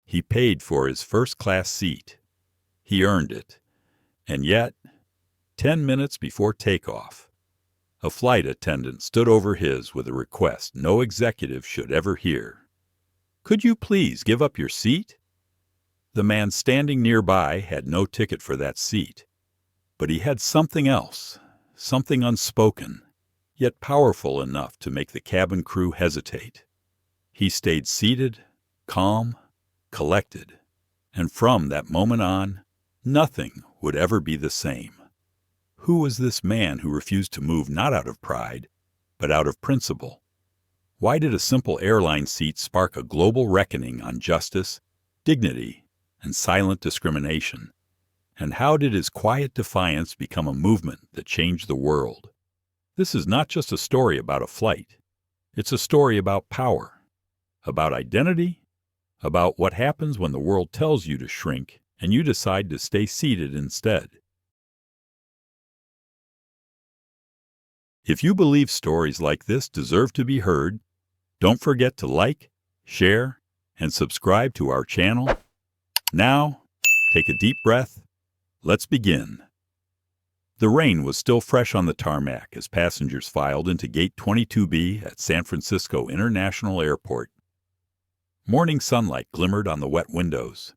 He paid for his first-class seat. He earned it. And yet, 10 minutes before takeoff, a flight attendant stood over his with a request no executive should ever hear. "Could you please give up your seat?" The man standing nearby had no ticket for that seat, but he had something else, something unspoken, yet powerful enough to make the cabin crew hesitate. He stayed seated, calm, collected, and from that moment on, nothing would ever be the same. Who was this man who refused to move not out of pride, but out of principle? Why did a simple airline seat spark a global reckoning on justice, dignity, and silent discrimination? And how did his quiet defiance become a movement that changed the world? This is not just a story about a flight. It's a story about power, about identity, about what happens when the world tells you to shrink and you decide to stay seated instead. If you believe stories like this deserve to be heard, don't forget to like, share, and subscribe to our channel. Now, take a deep breath. Let's begin. The rain was still fresh on the tarmac as passengers filed into Gate 22B at San Francisco International Airport. Morning sunlight glimmered on the wet windows,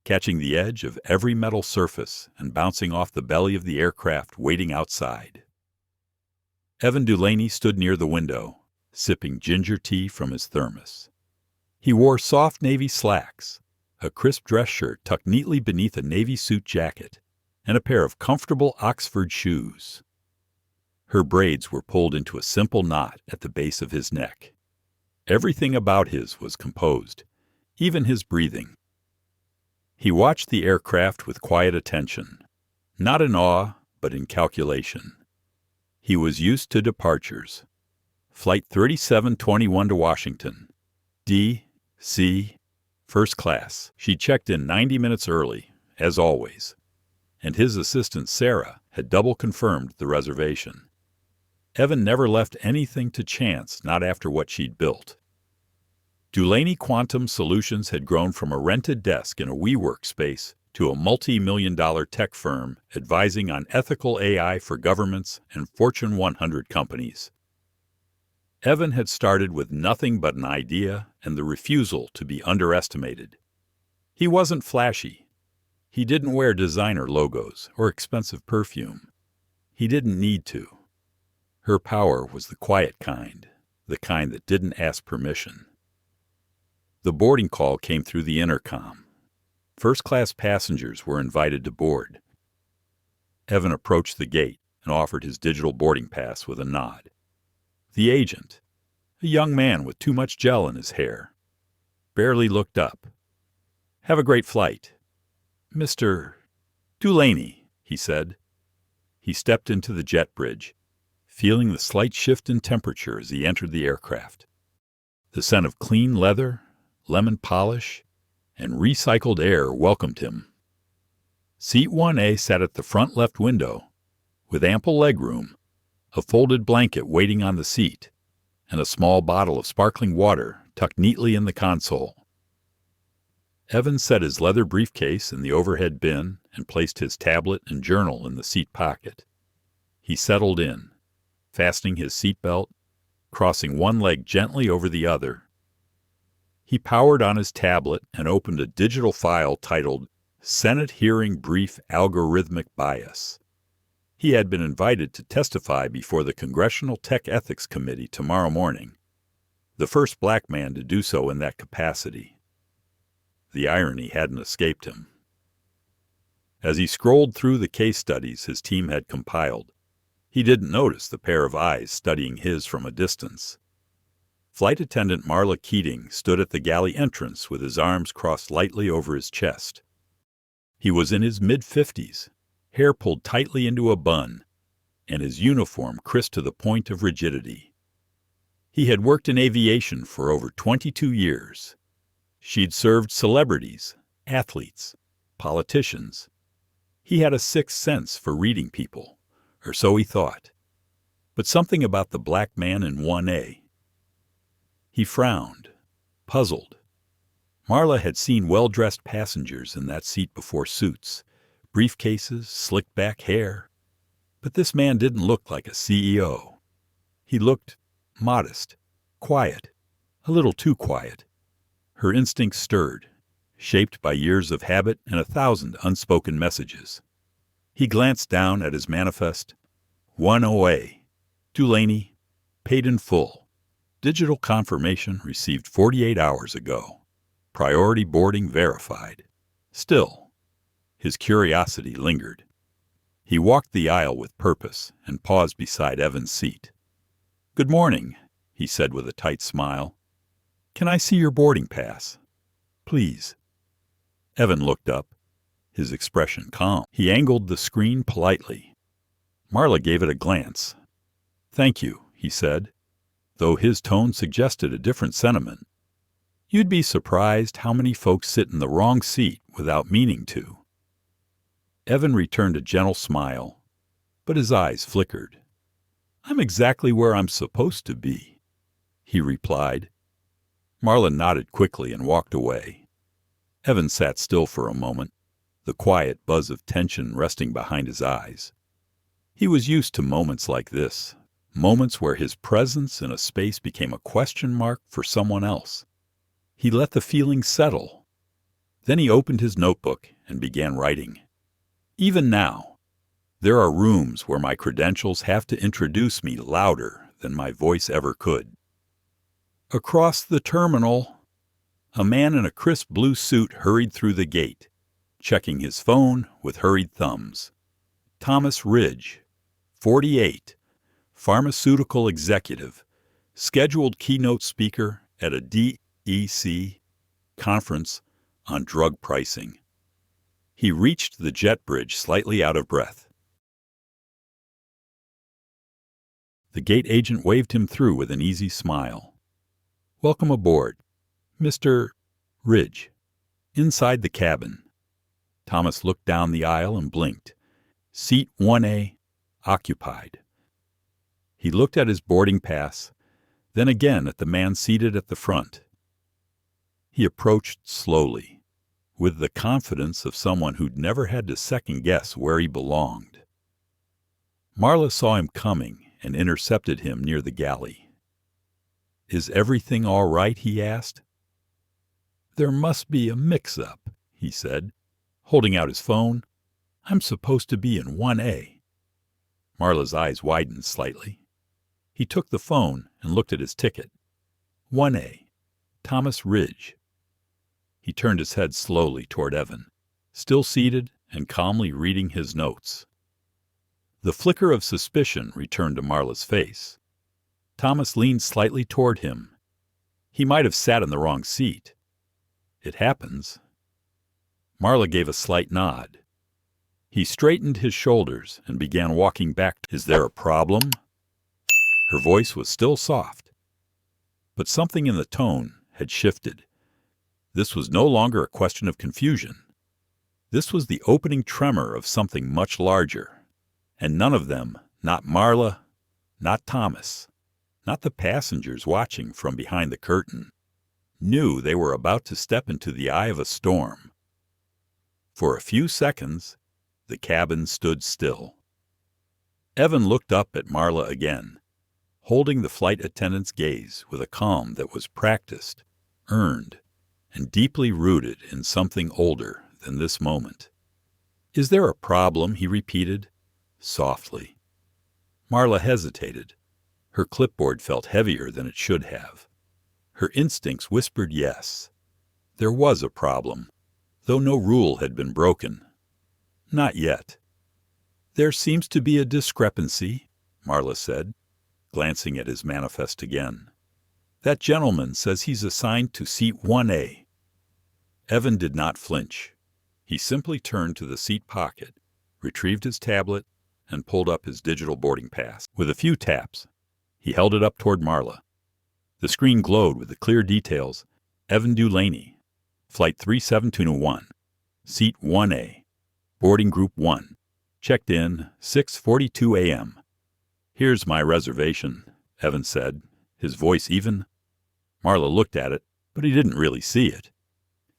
catching the edge of every metal surface and bouncing off the belly of the aircraft waiting outside. Evan DuLaney stood near the window, sipping ginger tea from his thermos. He wore soft navy slacks, a crisp dress shirt tucked neatly beneath a navy suit jacket, and a pair of comfortable Oxford shoes. Her braids were pulled into a simple knot at the base of his neck. Everything about his was composed, even his breathing. He watched the aircraft with quiet attention, not in awe, but in calculation. He was used to departures. Flight 3721 to Washington. D.C. First class. She checked in 90 minutes early, as always, and his assistant Sarah had double confirmed the reservation. Evan never left anything to chance, not after what she'd built. DuLaney Quantum Solutions had grown from a rented desk in a WeWork space to a multi-million-dollar tech firm advising on ethical AI for governments and Fortune 100 companies. Evan had started with nothing but an idea and the refusal to be underestimated. He wasn't flashy. He didn't wear designer logos or expensive perfume. He didn't need to. Her power was the quiet kind, the kind that didn't ask permission. The boarding call came through the intercom. First-class passengers were invited to board. Evan approached the gate and offered his digital boarding pass with a nod. The agent, a young man with too much gel in his hair, barely looked up. "Have a great flight." "Mr. DuLaney," he said. He stepped into the jet bridge, feeling the slight shift in temperature as he entered the aircraft. The scent of clean leather, lemon polish, and recycled air welcomed him. Seat 1A sat at the front left window, with ample legroom, a folded blanket waiting on the seat, and a small bottle of sparkling water tucked neatly in the console. Evan set his leather briefcase in the overhead bin and placed his tablet and journal in the seat pocket. He settled in, fastening his seatbelt, crossing one leg gently over the other. He powered on his tablet and opened a digital file titled Senate Hearing Brief Algorithmic Bias. He had been invited to testify before the Congressional Tech Ethics Committee tomorrow morning, the first black man to do so in that capacity. The irony hadn't escaped him. As he scrolled through the case studies his team had compiled, he didn't notice the pair of eyes studying his from a distance. Flight attendant Marla Keating stood at the galley entrance with his arms crossed lightly over his chest. He was in his mid-50s, hair pulled tightly into a bun, and his uniform crisp to the point of rigidity. He had worked in aviation for over 22 years. She'd served celebrities, athletes, politicians. He had a sixth sense for reading people, or so he thought. But something about the black man in 1A. He frowned, puzzled. Marla had seen well-dressed passengers in that seat before: suits, briefcases, slicked-back hair. But this man didn't look like a CEO. He looked modest, quiet, a little too quiet. Her instincts stirred, shaped by years of habit and 1,000 unspoken messages. He glanced down at his manifest. 1 OA. DuLaney, paid in full. Digital confirmation received 48 hours ago. Priority boarding verified. Still, his curiosity lingered. He walked the aisle with purpose and paused beside Evan's seat. "Good morning," he said with a tight smile. "Can I see your boarding pass? Please." Evan looked up, his expression calm. He angled the screen politely. Marla gave it a glance. "Thank you," he said, though his tone suggested a different sentiment. "You'd be surprised how many folks sit in the wrong seat without meaning to." Evan returned a gentle smile, but his eyes flickered. "I'm exactly where I'm supposed to be," he replied. Marla nodded quickly and walked away. Evan sat still for a moment, the quiet buzz of tension resting behind his eyes. He was used to moments like this, moments where his presence in a space became a question mark for someone else. He let the feeling settle. Then he opened his notebook and began writing. "Even now, there are rooms where my credentials have to introduce me louder than my voice ever could." Across the terminal, a man in a crisp blue suit hurried through the gate, checking his phone with hurried thumbs. Thomas Ridge, 48, pharmaceutical executive, scheduled keynote speaker at a DEC conference on drug pricing. He reached the jet bridge slightly out of breath. The gate agent waved him through with an easy smile. "Welcome aboard, Mr. Ridge." Inside the cabin, Thomas looked down the aisle and blinked. Seat 1A, occupied. He looked at his boarding pass, then again at the man seated at the front. He approached slowly, with the confidence of someone who'd never had to second-guess where he belonged. Marla saw him coming and intercepted him near the galley. "Is everything all right?" he asked. "There must be a mix-up," he said, holding out his phone. "I'm supposed to be in 1A. Marla's eyes widened slightly. He took the phone and looked at his ticket. 1A, Thomas Ridge. He turned his head slowly toward Evan, still seated and calmly reading his notes. The flicker of suspicion returned to Marla's face. Thomas leaned slightly toward him. He might have sat in the wrong seat. It happens. Marla gave a slight nod. He straightened his shoulders and began walking back. "Is there a problem?" Her voice was still soft, but something in the tone had shifted. This was no longer a question of confusion. This was the opening tremor of something much larger, and none of them, not Marla, not Thomas, not the passengers watching from behind the curtain, knew they were about to step into the eye of a storm. For a few seconds, the cabin stood still. Evan looked up at Marla again, holding the flight attendant's gaze with a calm that was practiced, earned, and deeply rooted in something older than this moment. "Is there a problem?" he repeated, softly. Marla hesitated. Her clipboard felt heavier than it should have. Her instincts whispered yes. There was a problem, though no rule had been broken. Not yet. "There seems to be a discrepancy," Marla said, glancing at his manifest again. "That gentleman says he's assigned to seat 1A. Evan did not flinch. He simply turned to the seat pocket, retrieved his tablet, and pulled up his digital boarding pass. With a few taps, he held it up toward Marla. The screen glowed with the clear details. Evan DuLaney, Flight 37201, Seat 1A, Boarding Group 1, checked in 6:42 a.m. "Here's my reservation," Evan said, his voice even. Marla looked at it, but he didn't really see it.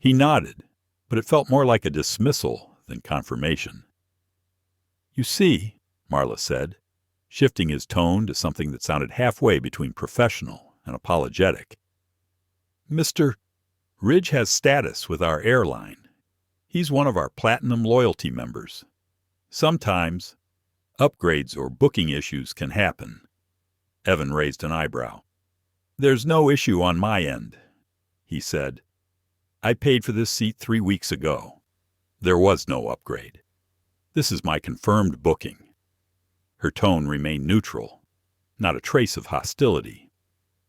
He nodded, but it felt more like a dismissal than confirmation. "You see," Marla said, shifting his tone to something that sounded halfway between professional and apologetic. "Mr. Ridge has status with our airline. He's one of our Platinum loyalty members. Sometimes upgrades or booking issues can happen." Evan raised an eyebrow. "There's no issue on my end," he said. "I paid for this seat 3 weeks ago. There was no upgrade. This is my confirmed booking." Her tone remained neutral, not a trace of hostility,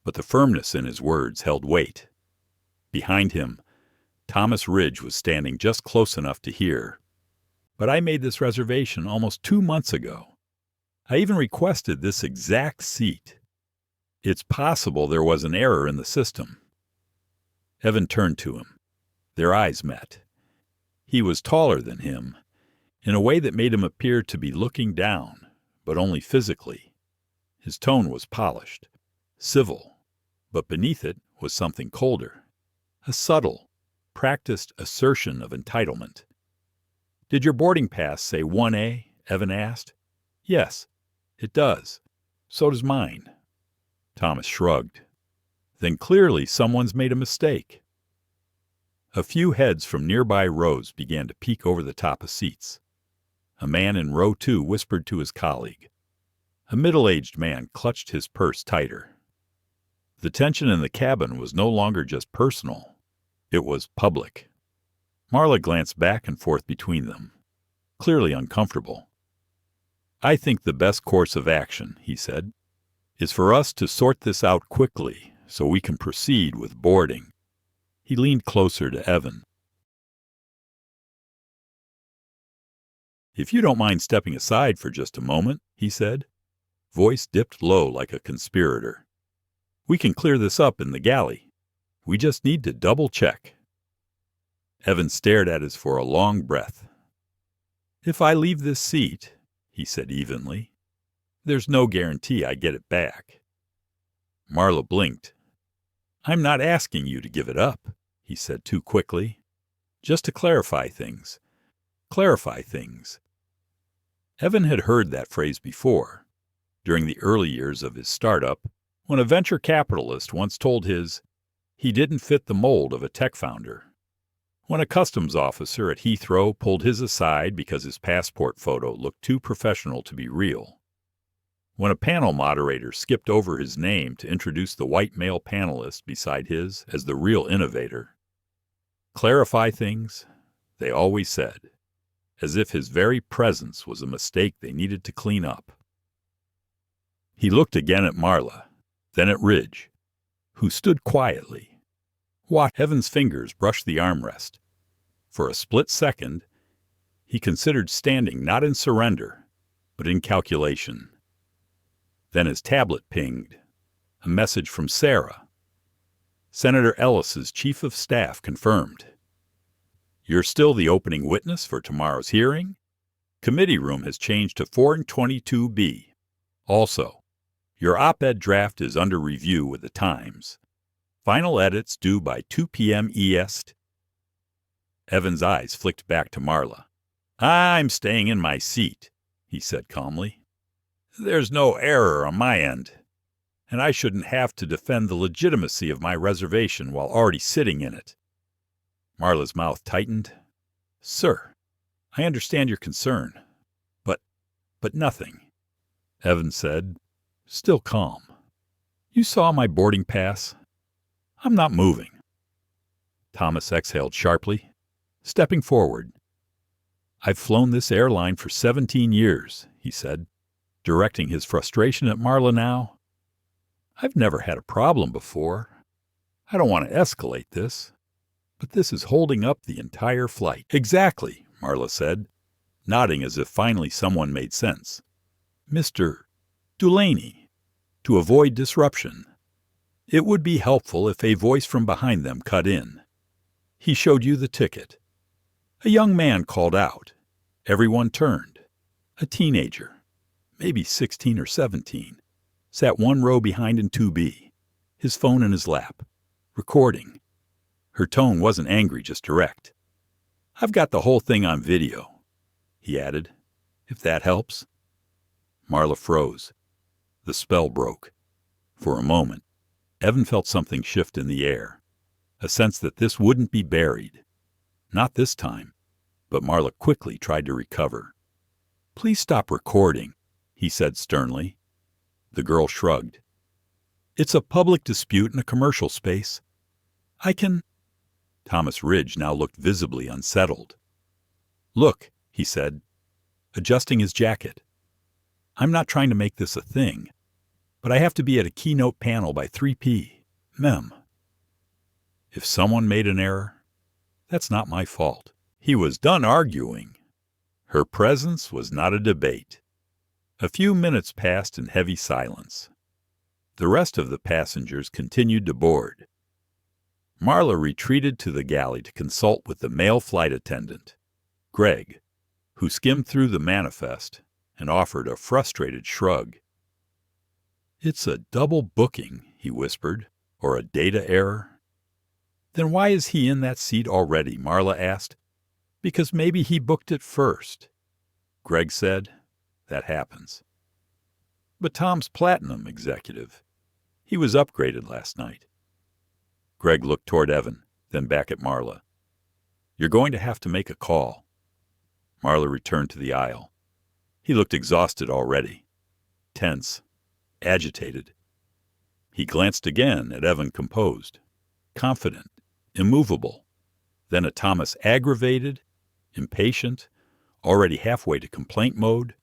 but the firmness in his words held weight. Behind him, Thomas Ridge was standing just close enough to hear. "But I made this reservation almost 2 months ago. I even requested this exact seat. It's possible there was an error in the system." Evan turned to him. Their eyes met. He was taller than him, in a way that made him appear to be looking down, but only physically. His tone was polished, civil, but beneath it was something colder, a subtle, practiced assertion of entitlement. "Did your boarding pass say 1A?" Evan asked. "Yes, it does. So does mine." Thomas shrugged. "Then clearly someone's made a mistake." A few heads from nearby rows began to peek over the top of seats. A man in row 2 whispered to his colleague. A middle-aged man clutched his purse tighter. The tension in the cabin was no longer just personal. It was public. Marla glanced back and forth between them, clearly uncomfortable. "I think the best course of action," he said, "is for us to sort this out quickly so we can proceed with boarding." He leaned closer to Evan. "If you don't mind stepping aside for just a moment," he said, voice dipped low like a conspirator. "We can clear this up in the galley. We just need to double-check." Evan stared at us for a long breath. "If I leave this seat," he said evenly, "there's no guarantee I get it back." Marla blinked. "I'm not asking you to give it up," he said too quickly. "Just to clarify things. Clarify things." Evan had heard that phrase before, during the early years of his startup, when a venture capitalist once told he didn't fit the mold of a tech founder. When a customs officer at Heathrow pulled his aside because his passport photo looked too professional to be real. When a panel moderator skipped over his name to introduce the white male panelist beside his as the real innovator. Clarify things, they always said, as if his very presence was a mistake they needed to clean up. He looked again at Marla, then at Ridge, who stood quietly. Evan's fingers brushed the armrest. For a split second, he considered standing not in surrender, but in calculation. Then his tablet pinged. A message from Sarah. Senator Ellis's chief of staff confirmed. "You're still the opening witness for tomorrow's hearing. Committee room has changed to 422B. Also, your op-ed draft is under review with the Times. Final edits due by 2 p.m. EST." Evan's eyes flicked back to Marla. "I'm staying in my seat," he said calmly. "There's no error on my end, and I shouldn't have to defend the legitimacy of my reservation while already sitting in it." Marla's mouth tightened. "Sir, I understand your concern, but nothing," Evan said, still calm. "You saw my boarding pass. I'm not moving." Thomas exhaled sharply, stepping forward. "I've flown this airline for 17 years, he said, directing his frustration at Marla now. "I've never had a problem before. I don't want to escalate this, but this is holding up the entire flight." "Exactly," Marla said, nodding as if finally someone made sense. "Mr. DuLaney, to avoid disruption, it would be helpful if a voice from behind them cut in. He showed you the ticket. A young man called out. Everyone turned. A teenager, maybe 16 or 17, sat one row behind in 2B, his phone in his lap, recording. Her tone wasn't angry, just direct. "I've got the whole thing on video," he added, "if that helps." Marla froze. The spell broke. For a moment, Evan felt something shift in the air, a sense that this wouldn't be buried. Not this time, but Marla quickly tried to recover. "Please stop recording," he said sternly. The girl shrugged. "It's a public dispute in a commercial space. I can—" Thomas Ridge now looked visibly unsettled. "Look," he said, adjusting his jacket. "I'm not trying to make this a thing, but I have to be at a keynote panel by 3 p.m. If someone made an error, that's not my fault." He was done arguing. Her presence was not a debate. A few minutes passed in heavy silence. The rest of the passengers continued to board. Marla retreated to the galley to consult with the male flight attendant, Greg, who skimmed through the manifest and offered a frustrated shrug. "It's a double booking," he whispered, "or a data error." "Then why is he in that seat already?" Marla asked. "Because maybe he booked it first," Greg said. "That happens." "But Tom's platinum executive. He was upgraded last night." Greg looked toward Evan, then back at Marla. "You're going to have to make a call." Marla returned to the aisle. He looked exhausted already, tense, agitated. He glanced again at Evan, composed, confident, immovable, then at Thomas, aggravated, impatient, already halfway to complaint mode.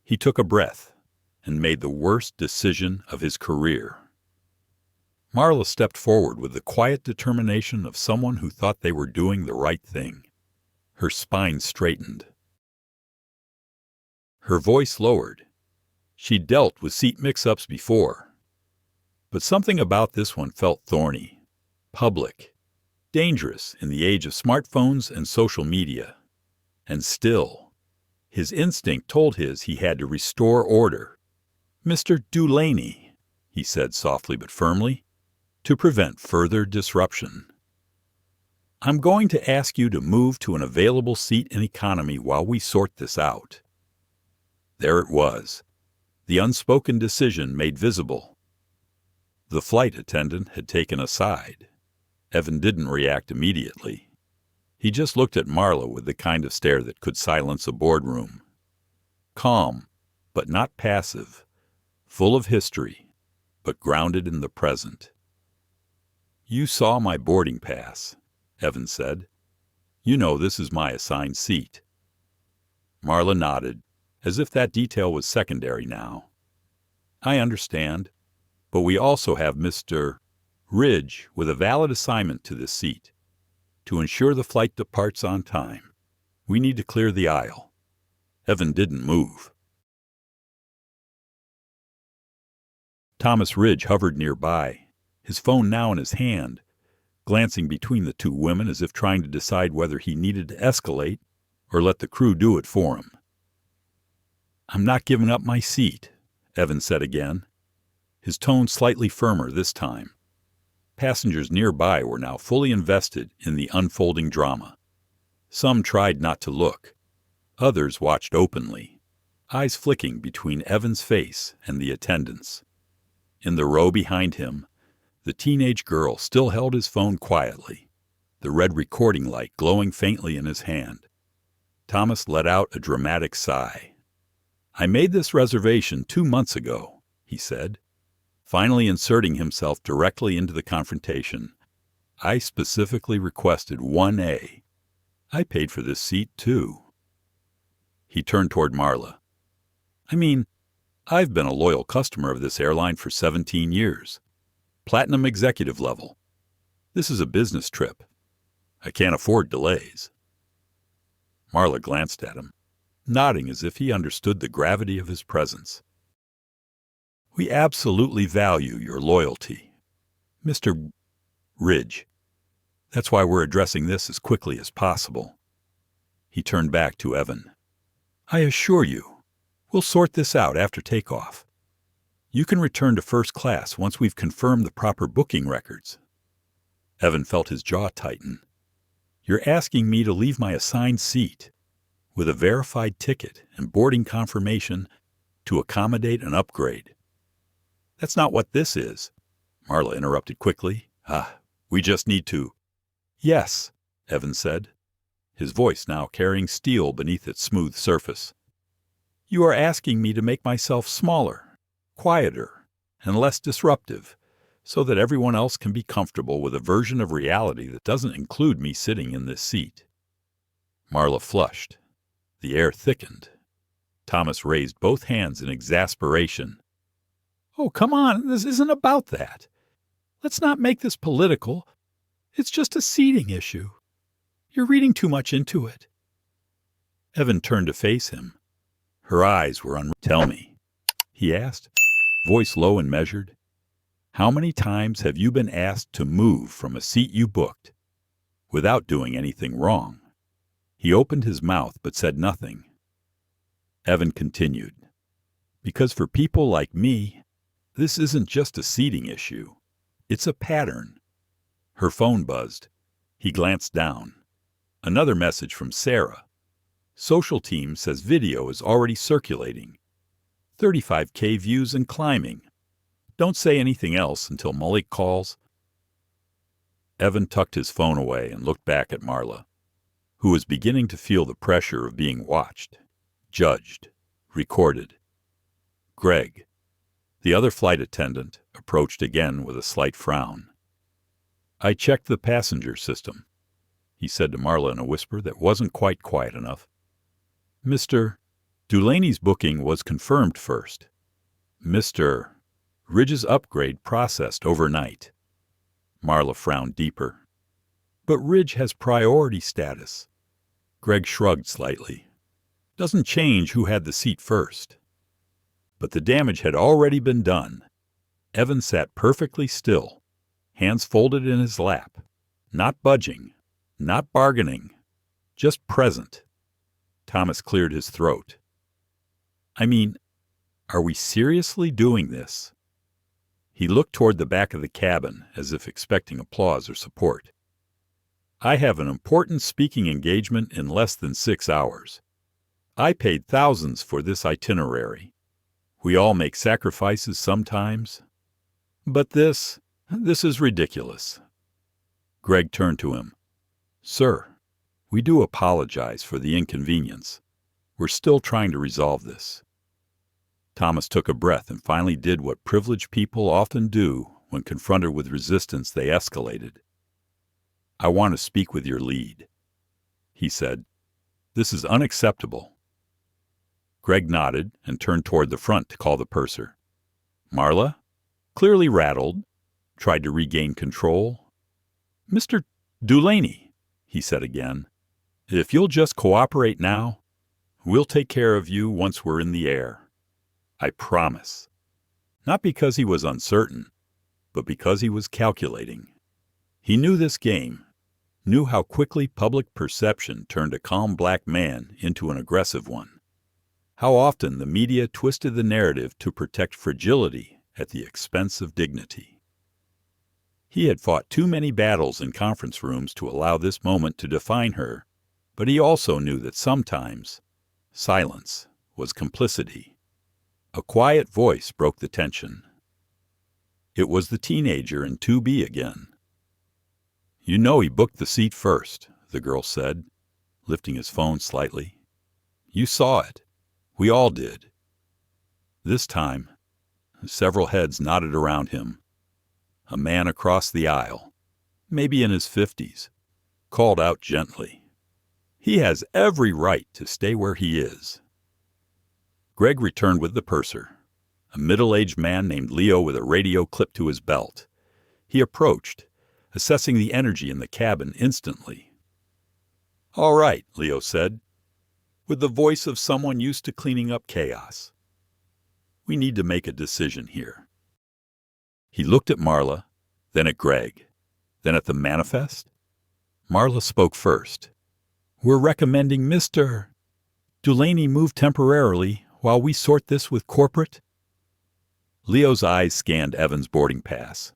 He took a breath and made the worst decision of his career. Marla stepped forward with the quiet determination of someone who thought they were doing the right thing. Her spine straightened. Her voice lowered. She'd dealt with seat mix-ups before, but something about this one felt thorny, public, dangerous in the age of smartphones and social media. And still, his instinct told he had to restore order. "Mr. DuLaney," he said softly but firmly, to prevent further disruption, "I'm going to ask you to move to an available seat in economy while we sort this out." There it was, the unspoken decision made visible. The flight attendant had taken a side. Evan didn't react immediately. He just looked at Marla with the kind of stare that could silence a boardroom. Calm, but not passive, full of history, but grounded in the present. "You saw my boarding pass," Evan said. "You know this is my assigned seat." Marla nodded, as if that detail was secondary now. "I understand, but we also have Mr. Ridge with a valid assignment to this seat. To ensure the flight departs on time, we need to clear the aisle." Evan didn't move. Thomas Ridge hovered nearby, his phone now in his hand, glancing between the two women as if trying to decide whether he needed to escalate or let the crew do it for him. "I'm not giving up my seat," Evan said again, his tone slightly firmer this time. Passengers nearby were now fully invested in the unfolding drama. Some tried not to look. Others watched openly, eyes flicking between Evan's face and the attendants. In the row behind him, the teenage girl still held his phone quietly, the red recording light glowing faintly in his hand. Thomas let out a dramatic sigh. "I made this reservation 2 months ago," he said, finally inserting himself directly into the confrontation. "I specifically requested 1A. I paid for this seat, too." He turned toward Marla. "I mean, I've been a loyal customer of this airline for 17 years. Platinum executive level. This is a business trip. I can't afford delays." Marla glanced at him, nodding as if he understood the gravity of his presence. "We absolutely value your loyalty, Mr. Ridge. That's why we're addressing this as quickly as possible." He turned back to Evan. "I assure you, we'll sort this out after takeoff. You can return to first class once we've confirmed the proper booking records." Evan felt his jaw tighten. "You're asking me to leave my assigned seat with a verified ticket and boarding confirmation to accommodate an upgrade." "That's not what this is," Marla interrupted quickly. We just need to." "Yes," Evan said, his voice now carrying steel beneath its smooth surface. "You are asking me to make myself smaller, quieter, and less disruptive, so that everyone else can be comfortable with a version of reality that doesn't include me sitting in this seat." Marla flushed. The air thickened. Thomas raised both hands in exasperation. "Oh, come on, this isn't about that. Let's not make this political. It's just a seating issue. You're reading too much into it." Evan turned to face him. Her eyes were "Tell me," he asked, voice low and measured. "How many times have you been asked to move from a seat you booked without doing anything wrong?" He opened his mouth but said nothing. Evan continued, "Because for people like me, this isn't just a seating issue. It's a pattern." Her phone buzzed. He glanced down. Another message from Sarah. "Social team says video is already circulating. 35K views and climbing. Don't say anything else until Malik calls." Evan tucked his phone away and looked back at Marla, who was beginning to feel the pressure of being watched, judged, recorded. Greg, the other flight attendant, approached again with a slight frown. "I checked the passenger system," he said to Marla in a whisper that wasn't quite quiet enough. "Mr. DuLaney's booking was confirmed first. Mr. Ridge's upgrade processed overnight." Marla frowned deeper. "But Ridge has priority status." Greg shrugged slightly. "Doesn't change who had the seat first." But the damage had already been done. Evan sat perfectly still, hands folded in his lap, not budging, not bargaining, just present. Thomas cleared his throat. "I mean, are we seriously doing this?" He looked toward the back of the cabin as if expecting applause or support. "I have an important speaking engagement in less than 6 hours. I paid thousands for this itinerary. We all make sacrifices sometimes. But this is ridiculous." Greg turned to him. "Sir, we do apologize for the inconvenience. We're still trying to resolve this." Thomas took a breath and finally did what privileged people often do when confronted with resistance they escalated. "I want to speak with your lead," he said. "This is unacceptable." Greg nodded and turned toward the front to call the purser. Marla, clearly rattled, tried to regain control. "Mr. DuLaney," he said again, "if you'll just cooperate now, we'll take care of you once we're in the air. I promise." Not because he was uncertain, but because he was calculating. He knew this game, knew how quickly public perception turned a calm black man into an aggressive one. How often the media twisted the narrative to protect fragility at the expense of dignity. He had fought too many battles in conference rooms to allow this moment to define her, but he also knew that sometimes silence was complicity. A quiet voice broke the tension. It was the teenager in 2B again. "You know he booked the seat first," the girl said, lifting his phone slightly. "You saw it. We all did." This time, several heads nodded around him. A man across the aisle, maybe in his 50s, called out gently, "He has every right to stay where he is." Greg returned with the purser, a middle-aged man named Leo with a radio clipped to his belt. He approached, assessing the energy in the cabin instantly. "All right," Leo said, with the voice of someone used to cleaning up chaos. "We need to make a decision here." He looked at Marla, then at Greg, then at the manifest. Marla spoke first. "We're recommending Mr. DuLaney move temporarily while we sort this with corporate." Leo's eyes scanned Evan's boarding pass.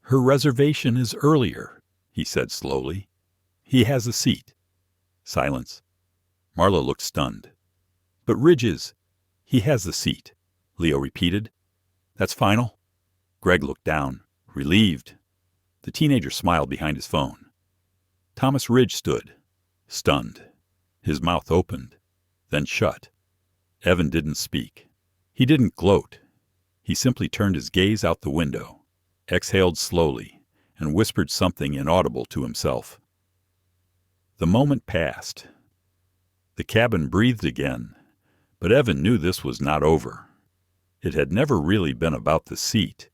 "Her reservation is earlier. he said slowly. "He has a seat." Silence. Marla looked stunned. "But he has the seat," Leo repeated. "That's final?" Greg looked down, relieved. The teenager smiled behind his phone. Thomas Ridge stood, stunned. His mouth opened, then shut. Evan didn't speak. He didn't gloat. He simply turned his gaze out the window, exhaled slowly, and whispered something inaudible to himself. The moment passed. The cabin breathed again, but Evan knew this was not over. It had never really been about the seat.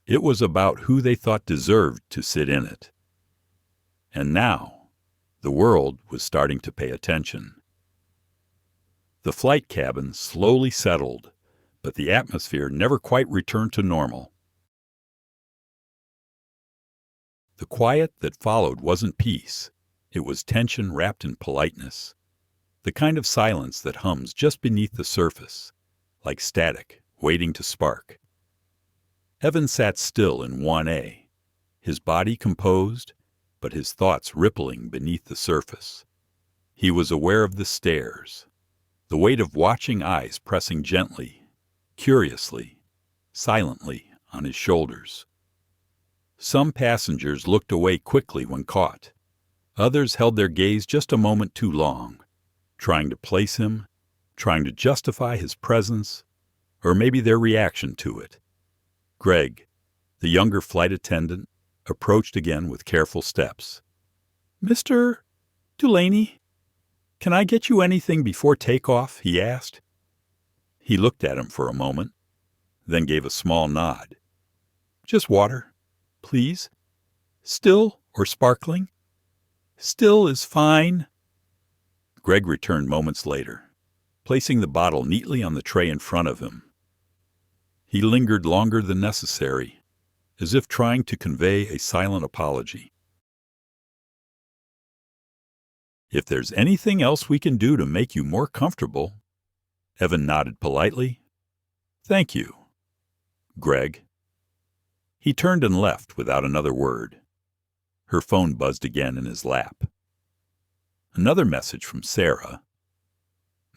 It was about who they thought deserved to sit in it. And now, the world was starting to pay attention. The flight cabin slowly settled, but the atmosphere never quite returned to normal. The quiet that followed wasn't peace. It was tension wrapped in politeness. The kind of silence that hums just beneath the surface, like static waiting to spark. Evan sat still in 1A, his body composed, but his thoughts rippling beneath the surface. He was aware of the stares, the weight of watching eyes pressing gently, curiously, silently on his shoulders. Some passengers looked away quickly when caught. Others held their gaze just a moment too long, trying to place him, trying to justify his presence, or maybe their reaction to it. Greg, the younger flight attendant, approached again with careful steps. "Mr. DuLaney, can I get you anything before takeoff?" he asked. He looked at him for a moment, then gave a small nod. "Just water, please. Still or sparkling?" "Still is fine." Greg returned moments later, placing the bottle neatly on the tray in front of him. He lingered longer than necessary, as if trying to convey a silent apology. "If there's anything else we can do to make you more comfortable," Evan nodded politely. "Thank you, Greg." He turned and left without another word. Her phone buzzed again in his lap. Another message from Sarah.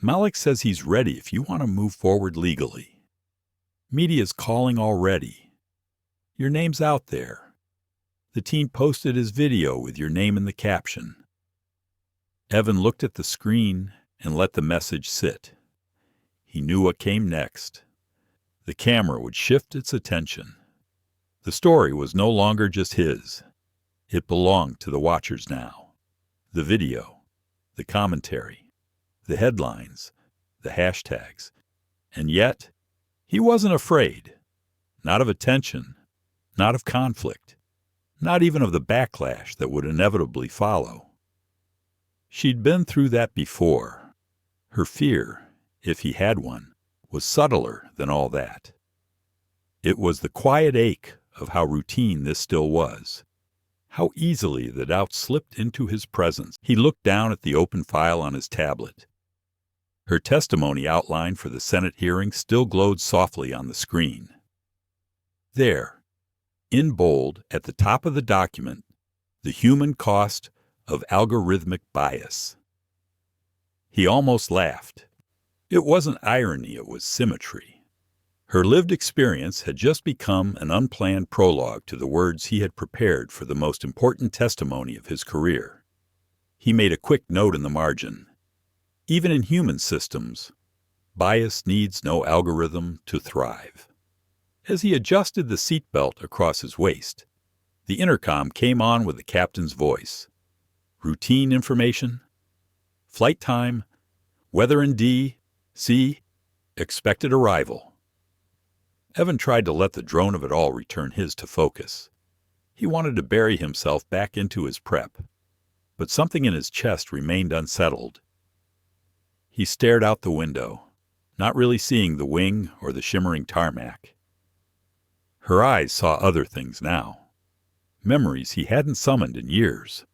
"Malik says he's ready if you want to move forward legally. Media's calling already. Your name's out there. The teen posted his video with your name in the caption." Evan looked at the screen and let the message sit. He knew what came next. The camera would shift its attention. The story was no longer just his. It belonged to the watchers now. The video, the commentary, the headlines, the hashtags. And yet, he wasn't afraid. Not of attention, not of conflict, not even of the backlash that would inevitably follow. She'd been through that before. Her fear, if he had one, was subtler than all that. It was the quiet ache of how routine this still was, how easily the doubt slipped into his presence. He looked down at the open file on his tablet. Her testimony outline for the Senate hearing still glowed softly on the screen. There, in bold, at the top of the document, the human cost of algorithmic bias. He almost laughed. It wasn't irony, it was symmetry. Her lived experience had just become an unplanned prologue to the words he had prepared for the most important testimony of his career. He made a quick note in the margin. Even in human systems, bias needs no algorithm to thrive. As he adjusted the seatbelt across his waist, the intercom came on with the captain's voice. Routine information, flight time, weather in D.C., expected arrival. Evan tried to let the drone of it all return his to focus. He wanted to bury himself back into his prep, but something in his chest remained unsettled. He stared out the window, not really seeing the wing or the shimmering tarmac. Her eyes saw other things now, memories he hadn't summoned in years.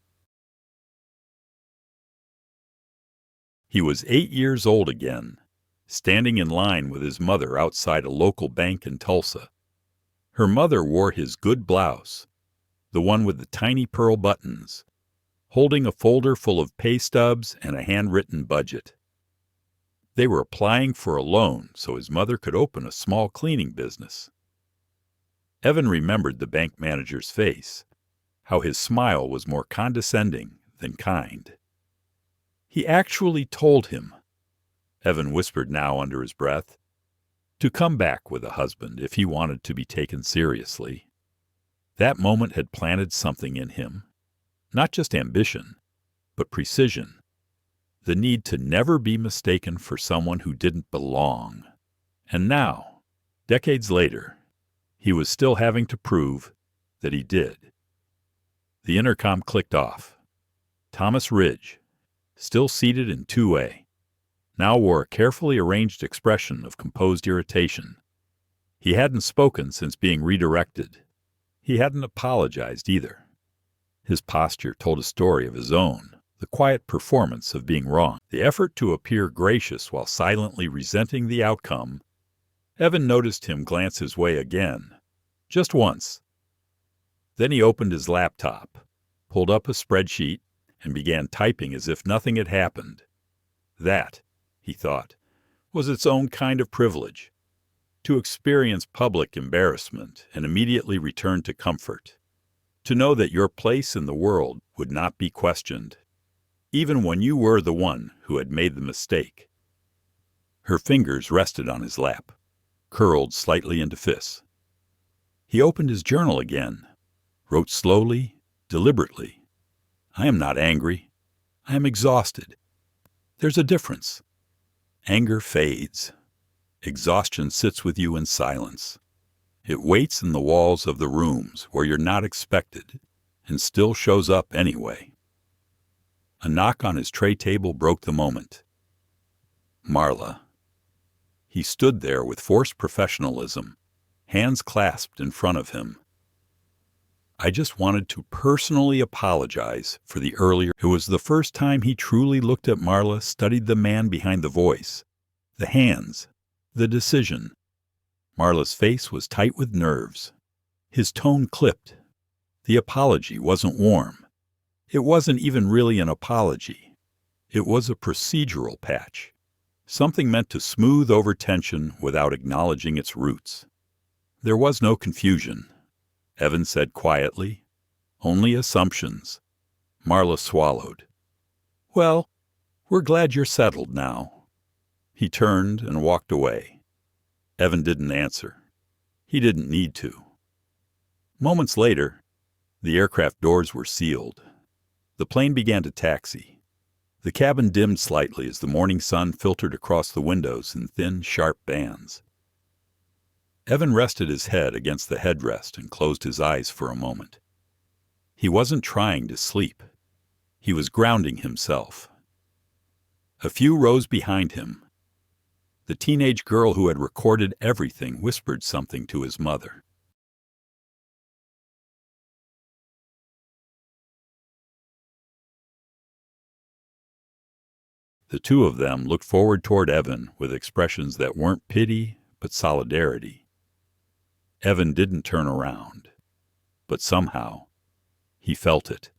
He was 8 years old again, standing in line with his mother outside a local bank in Tulsa. Her mother wore his good blouse, the one with the tiny pearl buttons, holding a folder full of pay stubs and a handwritten budget. They were applying for a loan so his mother could open a small cleaning business. Evan remembered the bank manager's face, how his smile was more condescending than kind. He actually told him, Evan whispered now under his breath, to come back with a husband if he wanted to be taken seriously. That moment had planted something in him, not just ambition, but precision, the need to never be mistaken for someone who didn't belong. And now, decades later, he was still having to prove that he did. The intercom clicked off. Thomas Ridge, still seated in 2A, now wore a carefully arranged expression of composed irritation. He hadn't spoken since being redirected. He hadn't apologized either. His posture told a story of his own, the quiet performance of being wrong, the effort to appear gracious while silently resenting the outcome. Evan noticed him glance his way again, just once. Then he opened his laptop, pulled up a spreadsheet, and began typing as if nothing had happened. That, he thought, was its own kind of privilege, to experience public embarrassment and immediately return to comfort, to know that your place in the world would not be questioned, even when you were the one who had made the mistake. Her fingers rested on his lap, curled slightly into fists. He opened his journal again, wrote slowly, deliberately. I am not angry. I am exhausted. There's a difference. Anger fades. Exhaustion sits with you in silence. It waits in the walls of the rooms where you're not expected and still shows up anyway. A knock on his tray table broke the moment. Marla. He stood there with forced professionalism, hands clasped in front of him. I just wanted to personally apologize for the earlier. It was the first time he truly looked at Marla, studied the man behind the voice, the hands, the decision. Marla's face was tight with nerves. His tone clipped. The apology wasn't warm. It wasn't even really an apology. It was a procedural patch, something meant to smooth over tension without acknowledging its roots. There was no confusion, Evan said quietly. Only assumptions. Marla swallowed. Well, we're glad you're settled now. He turned and walked away. Evan didn't answer. He didn't need to. Moments later, the aircraft doors were sealed. The plane began to taxi. The cabin dimmed slightly as the morning sun filtered across the windows in thin, sharp bands. Evan rested his head against the headrest and closed his eyes for a moment. He wasn't trying to sleep. He was grounding himself. A few rows behind him, the teenage girl who had recorded everything whispered something to his mother. The two of them looked forward toward Evan with expressions that weren't pity, but solidarity. Evan didn't turn around, but somehow he felt it,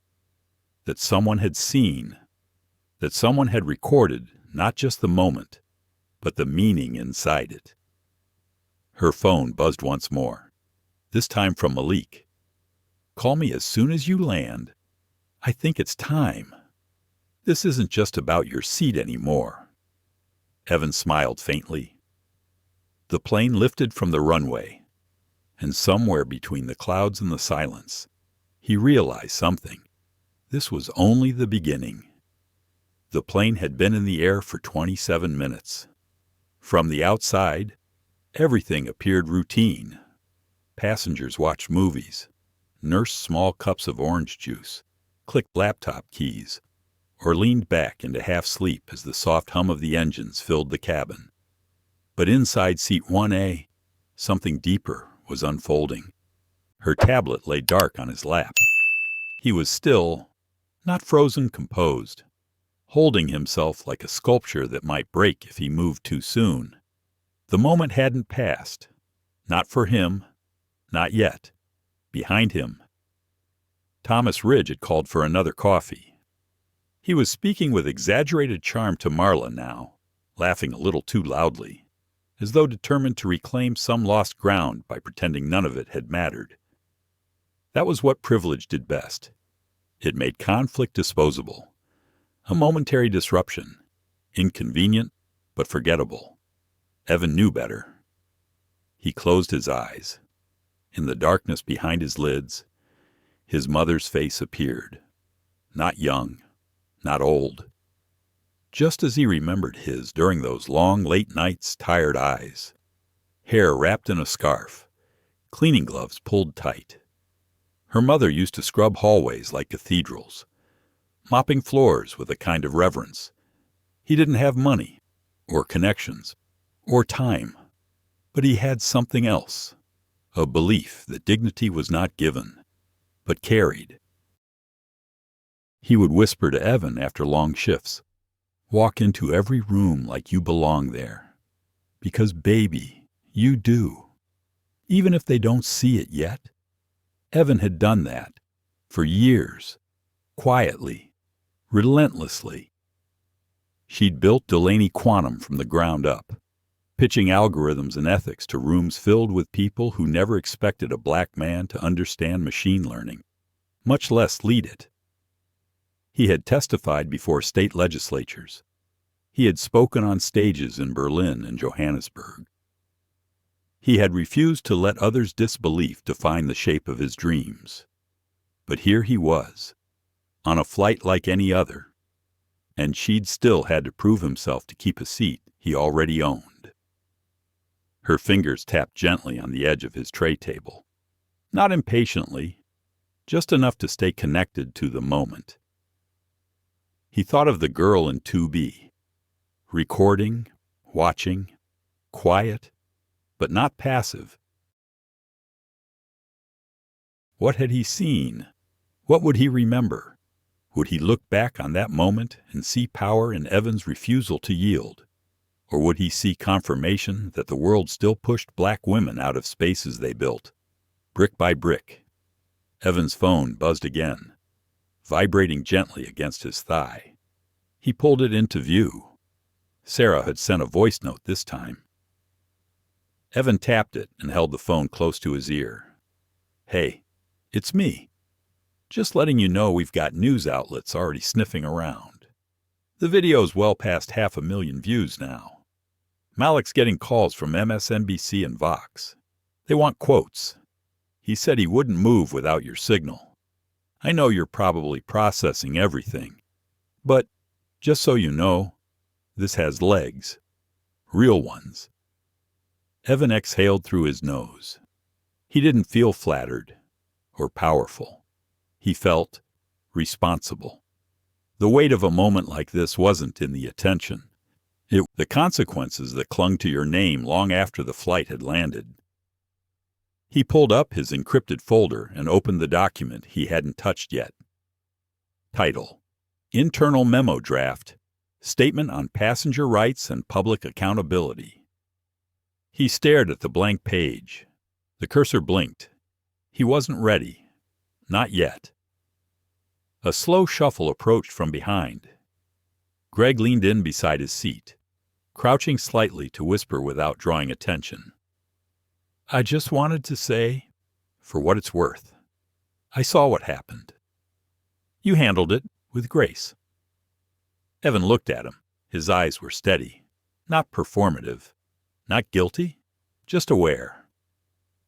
that someone had seen, that someone had recorded not just the moment, but the meaning inside it. Her phone buzzed once more, this time from Malik. Call me as soon as you land. I think it's time. This isn't just about your seat anymore. Evan smiled faintly. The plane lifted from the runway, and somewhere between the clouds and the silence, he realized something. This was only the beginning. The plane had been in the air for 27 minutes. From the outside, everything appeared routine. Passengers watched movies, nursed small cups of orange juice, clicked laptop keys, or leaned back into half-sleep as the soft hum of the engines filled the cabin. But inside seat 1A, something deeper was unfolding. Her tablet lay dark on his lap. He was still, not frozen, composed, holding himself like a sculpture that might break if he moved too soon. The moment hadn't passed. Not for him. Not yet. Behind him, Thomas Ridge had called for another coffee. He was speaking with exaggerated charm to Marla now, laughing a little too loudly, as though determined to reclaim some lost ground by pretending none of it had mattered. That was what privilege did best. It made conflict disposable. A momentary disruption, inconvenient but forgettable. Evan knew better. He closed his eyes. In the darkness behind his lids, his mother's face appeared. Not young, not old. Just as he remembered his during those long, late nights' tired eyes. Hair wrapped in a scarf, cleaning gloves pulled tight. Her mother used to scrub hallways like cathedrals, mopping floors with a kind of reverence. He didn't have money, or connections, or time, but he had something else, a belief that dignity was not given, but carried. He would whisper to Evan after long shifts, "Walk into every room like you belong there, because baby, you do, even if they don't see it yet." Evan had done that, for years, quietly, relentlessly. She'd built DuLaney Quantum from the ground up, pitching algorithms and ethics to rooms filled with people who never expected a black man to understand machine learning, much less lead it. He had testified before state legislatures. He had spoken on stages in Berlin and Johannesburg. He had refused to let others' disbelief define the shape of his dreams. But here he was, on a flight like any other, and she'd still had to prove himself to keep a seat he already owned. Her fingers tapped gently on the edge of his tray table, not impatiently, just enough to stay connected to the moment. He thought of the girl in 2B, recording, watching, quiet, but not passive. What had he seen? What would he remember? Would he look back on that moment and see power in Evan's refusal to yield? Or would he see confirmation that the world still pushed black women out of spaces they built, brick by brick? Evan's phone buzzed again, vibrating gently against his thigh. He pulled it into view. Sarah had sent a voice note this time. Evan tapped it and held the phone close to his ear. "Hey, it's me. Just letting you know we've got news outlets already sniffing around. The video's well past 500,000 views now. Malik's getting calls from MSNBC and Vox. They want quotes. He said he wouldn't move without your signal. I know you're probably processing everything, but just so you know, this has legs. Real ones." Evan exhaled through his nose. He didn't feel flattered or powerful. He felt responsible. The weight of a moment like this wasn't in the attention. The consequences that clung to your name long after the flight had landed. He pulled up his encrypted folder and opened the document he hadn't touched yet. Title: Internal Memo Draft, Statement on Passenger Rights and Public Accountability. He stared at the blank page. The cursor blinked. He wasn't ready. Not yet. A slow shuffle approached from behind. Greg leaned in beside his seat, crouching slightly to whisper without drawing attention. "I just wanted to say, for what it's worth, I saw what happened. You handled it with grace." Evan looked at him. His eyes were steady, not performative. Not guilty, just aware.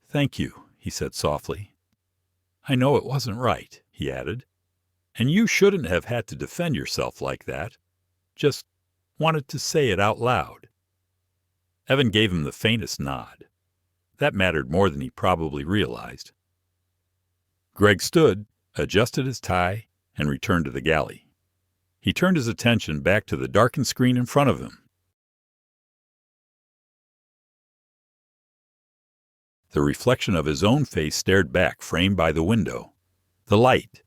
"Thank you," he said softly. "I know it wasn't right," he added. "And you shouldn't have had to defend yourself like that. Just wanted to say it out loud." Evan gave him the faintest nod. That mattered more than he probably realized. Greg stood, adjusted his tie, and returned to the galley. He turned his attention back to the darkened screen in front of him. The reflection of his own face stared back, framed by the window. The light,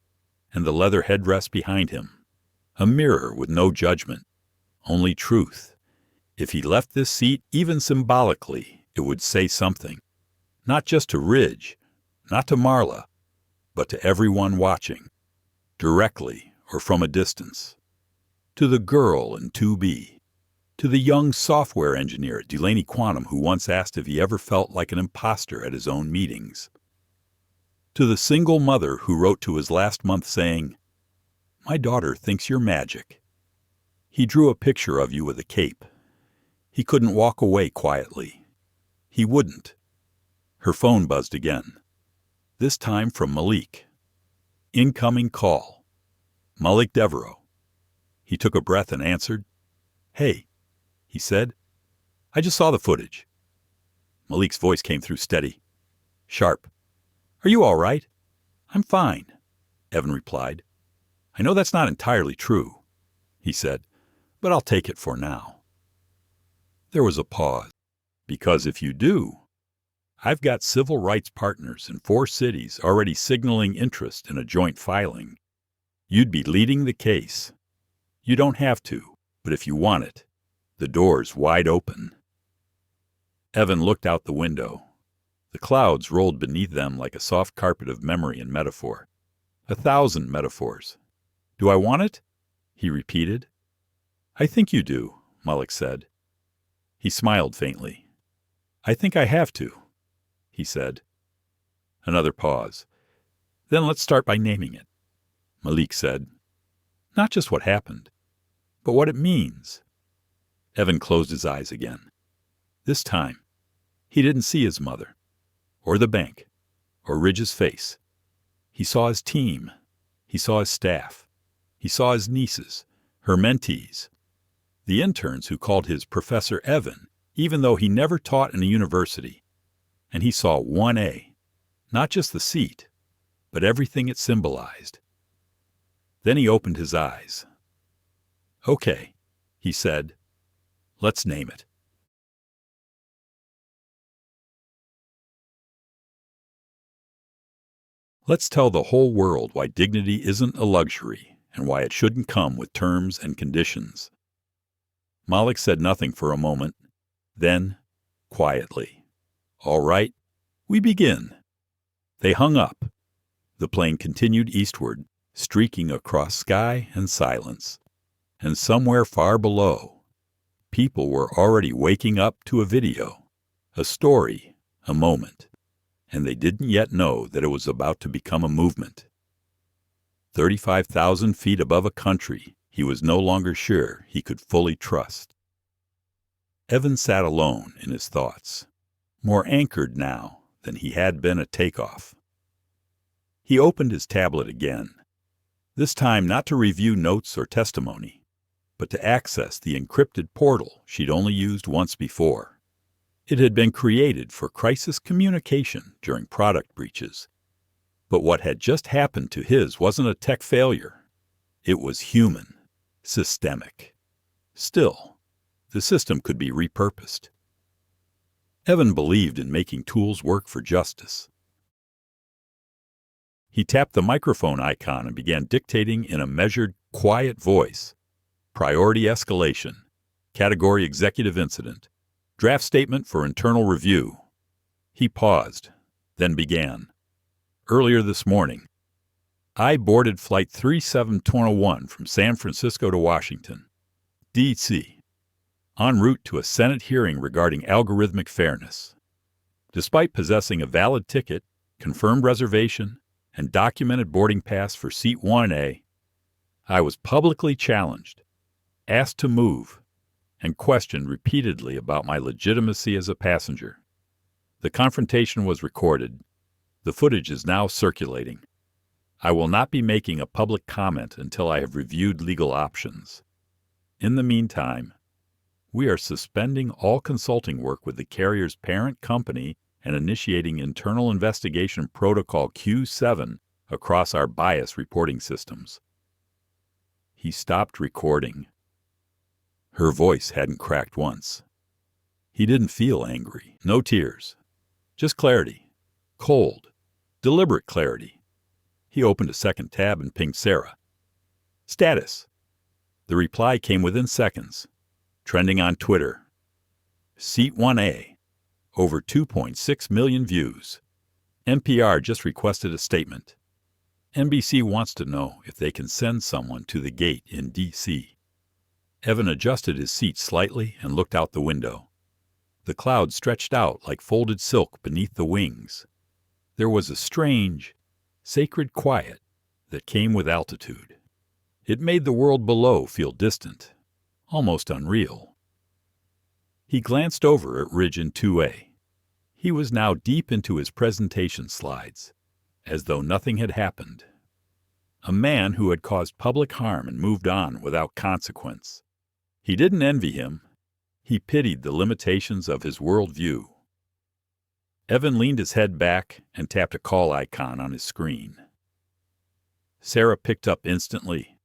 and the leather headrest behind him. A mirror with no judgment, only truth. If he left this seat, even symbolically, it would say something. Not just to Ridge, not to Marla, but to everyone watching, directly or from a distance. To the girl in 2B, to the young software engineer at DuLaney Quantum who once asked if he ever felt like an imposter at his own meetings. To the single mother who wrote to his last month saying, "My daughter thinks you're magic." He drew a picture of you with a cape. He couldn't walk away quietly. He wouldn't. Her phone buzzed again. This time from Malik. Incoming call. Malik Devereaux. He took a breath and answered. "Hey," he said. "I just saw the footage." Malik's voice came through steady. Sharp. "Are you all right?" "I'm fine," Evan replied. "I know that's not entirely true," he said, "but I'll take it for now." There was a pause. "Because if you do, I've got civil rights partners in 4 cities already signaling interest in a joint filing. You'd be leading the case. You don't have to, but if you want it, the door's wide open." Evan looked out the window. The clouds rolled beneath them like a soft carpet of memory and metaphor. 1,000 metaphors. "Do I want it?" he repeated. "I think you do," Malik said. He smiled faintly. "I think I have to," he said. Another pause. "Then let's start by naming it," Malik said. "Not just what happened, but what it means." Evan closed his eyes again. This time, he didn't see his mother, or the bank, or Ridge's face. He saw his team. He saw his staff. He saw his nieces, her mentees, the interns who called his Professor Evan, even though he never taught in a university. And he saw 1A, not just the seat, but everything it symbolized. Then he opened his eyes. "Okay," he said, "let's name it." Let's tell the whole world why dignity isn't a luxury and why it shouldn't come with terms and conditions. Malik said nothing for a moment. Then, quietly, "All right, we begin." They hung up. The plane continued eastward, streaking across sky and silence. And somewhere far below, people were already waking up to a video, a story, a moment. And they didn't yet know that it was about to become a movement. 35,000 feet above a country he was no longer sure he could fully trust. Evan sat alone in his thoughts, more anchored now than he had been at takeoff. He opened his tablet again, this time not to review notes or testimony, but to access the encrypted portal she'd only used once before. It had been created for crisis communication during product breaches. But what had just happened to his wasn't a tech failure. It was human, systemic. Still, the system could be repurposed. Evan believed in making tools work for justice. He tapped the microphone icon and began dictating in a measured, quiet voice. Priority escalation. Category executive incident. Draft statement for internal review. He paused, then began. Earlier this morning, I boarded Flight 3721 from San Francisco to Washington, D.C., en route to a Senate hearing regarding algorithmic fairness. Despite possessing a valid ticket, confirmed reservation, and documented boarding pass for Seat 1A, I was publicly challenged, asked to move, and questioned repeatedly about my legitimacy as a passenger. The confrontation was recorded. The footage is now circulating. I will not be making a public comment until I have reviewed legal options. In the meantime, we are suspending all consulting work with the carrier's parent company and initiating internal investigation protocol Q7 across our bias reporting systems. He stopped recording. Her voice hadn't cracked once. He didn't feel angry. No tears. Just clarity. Cold, deliberate clarity. He opened a second tab and pinged Sarah. Status. The reply came within seconds. Trending on Twitter. Seat 1A. Over 2.6 million views. NPR just requested a statement. NBC wants to know if they can send someone to the gate in D.C. Evan adjusted his seat slightly and looked out the window. The clouds stretched out like folded silk beneath the wings. There was a strange, sacred quiet that came with altitude. It made the world below feel distant, almost unreal. He glanced over at Ridge in 2A. He was now deep into his presentation slides, as though nothing had happened. A man who had caused public harm and moved on without consequence. He didn't envy him. He pitied the limitations of his worldview. Evan leaned his head back and tapped a call icon on his screen. Sarah picked up instantly,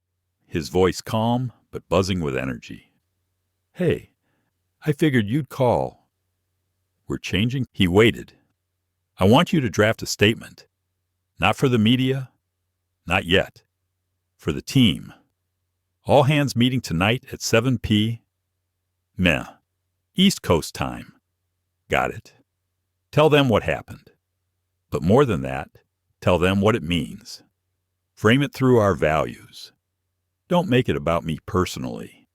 his voice calm but buzzing with energy. "Hey, I figured you'd call. We're changing." He waited. "I want you to draft a statement. Not for the media. Not yet. For the team. All hands meeting tonight at 7 p. East Coast time. Got it. Tell them what happened. But more than that, tell them what it means. Frame it through our values. Don't make it about me personally.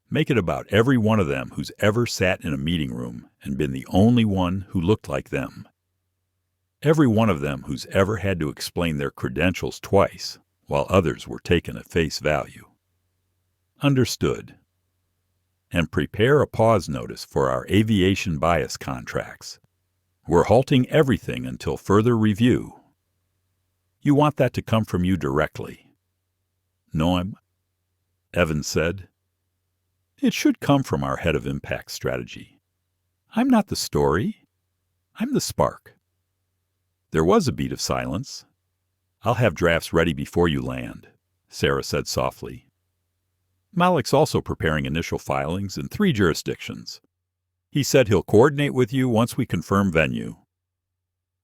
Make it about every one of them who's ever sat in a meeting room and been the only one who looked like them. Every one of them who's ever had to explain their credentials twice while others were taken at face value. Understood. And prepare a pause notice for our aviation bias contracts. We're halting everything until further review. You want that to come from you directly." "No, Evans said. "It should come from our head of impact strategy. I'm not the story. I'm the spark." There was a beat of silence. "I'll have drafts ready before you land," Sarah said softly. "Malik's also preparing initial filings in 3 jurisdictions. He said he'll coordinate with you once we confirm venue."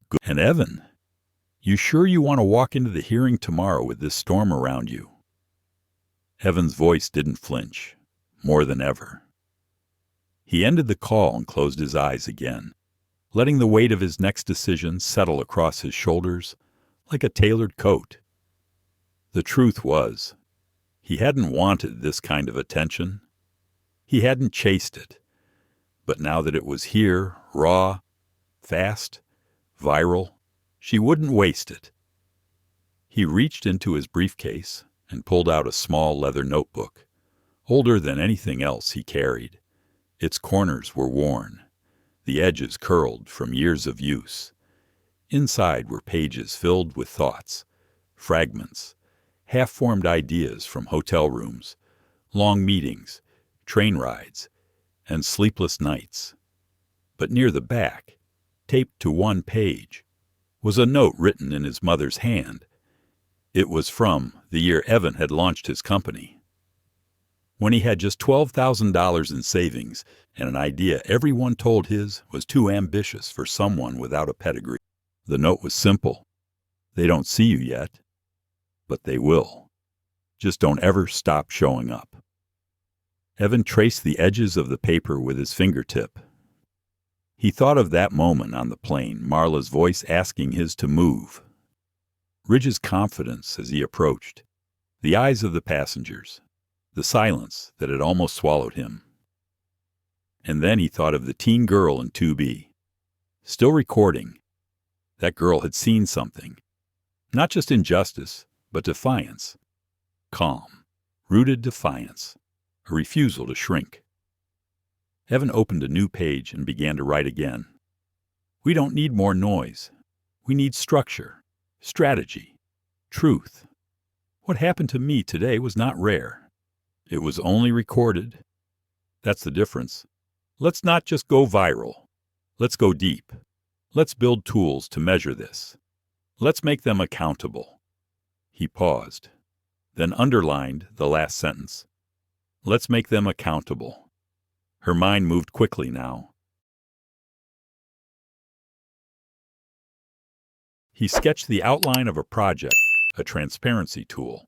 "Good. And Evan, you sure you want to walk into the hearing tomorrow with this storm around you?" Evan's voice didn't flinch, more than ever. He ended the call and closed his eyes again, letting the weight of his next decision settle across his shoulders like a tailored coat. The truth was, he hadn't wanted this kind of attention. He hadn't chased it. But now that it was here, raw, fast, viral, she wouldn't waste it. He reached into his briefcase and pulled out a small leather notebook, older than anything else he carried. Its corners were worn, the edges curled from years of use. Inside were pages filled with thoughts, fragments, half-formed ideas from hotel rooms, long meetings, train rides, and sleepless nights. But near the back, taped to one page, was a note written in his mother's hand. It was from the year Evan had launched his company. When he had just $12,000 in savings and an idea everyone told his was too ambitious for someone without a pedigree. The note was simple. They don't see you yet, but they will. Just don't ever stop showing up. Evan traced the edges of the paper with his fingertip. He thought of that moment on the plane, Marla's voice asking his to move. Ridge's confidence as he approached, the eyes of the passengers, the silence that had almost swallowed him. And then he thought of the teen girl in 2B, still recording. That girl had seen something, not just injustice, but defiance. Calm, rooted defiance, a refusal to shrink. Evan opened a new page and began to write again. We don't need more noise. We need structure, strategy, truth. What happened to me today was not rare. It was only recorded. That's the difference. Let's not just go viral. Let's go deep. Let's build tools to measure this. Let's make them accountable. He paused, then underlined the last sentence. Let's make them accountable. Her mind moved quickly now. He sketched the outline of a project, a transparency tool,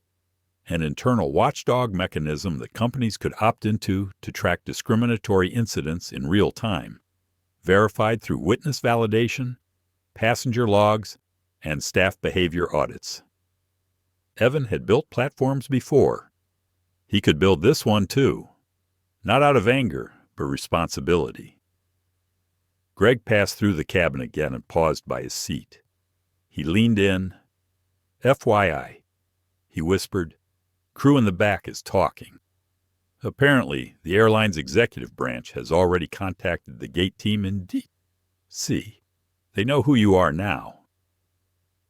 an internal watchdog mechanism that companies could opt into to track discriminatory incidents in real time, verified through witness validation, passenger logs, and staff behavior audits. Evan had built platforms before. He could build this one too. Not out of anger, but responsibility. Greg passed through the cabin again and paused by his seat. He leaned in. FYI, he whispered, crew in the back is talking. Apparently, the airline's executive branch has already contacted the gate team in D.C. They know who you are now.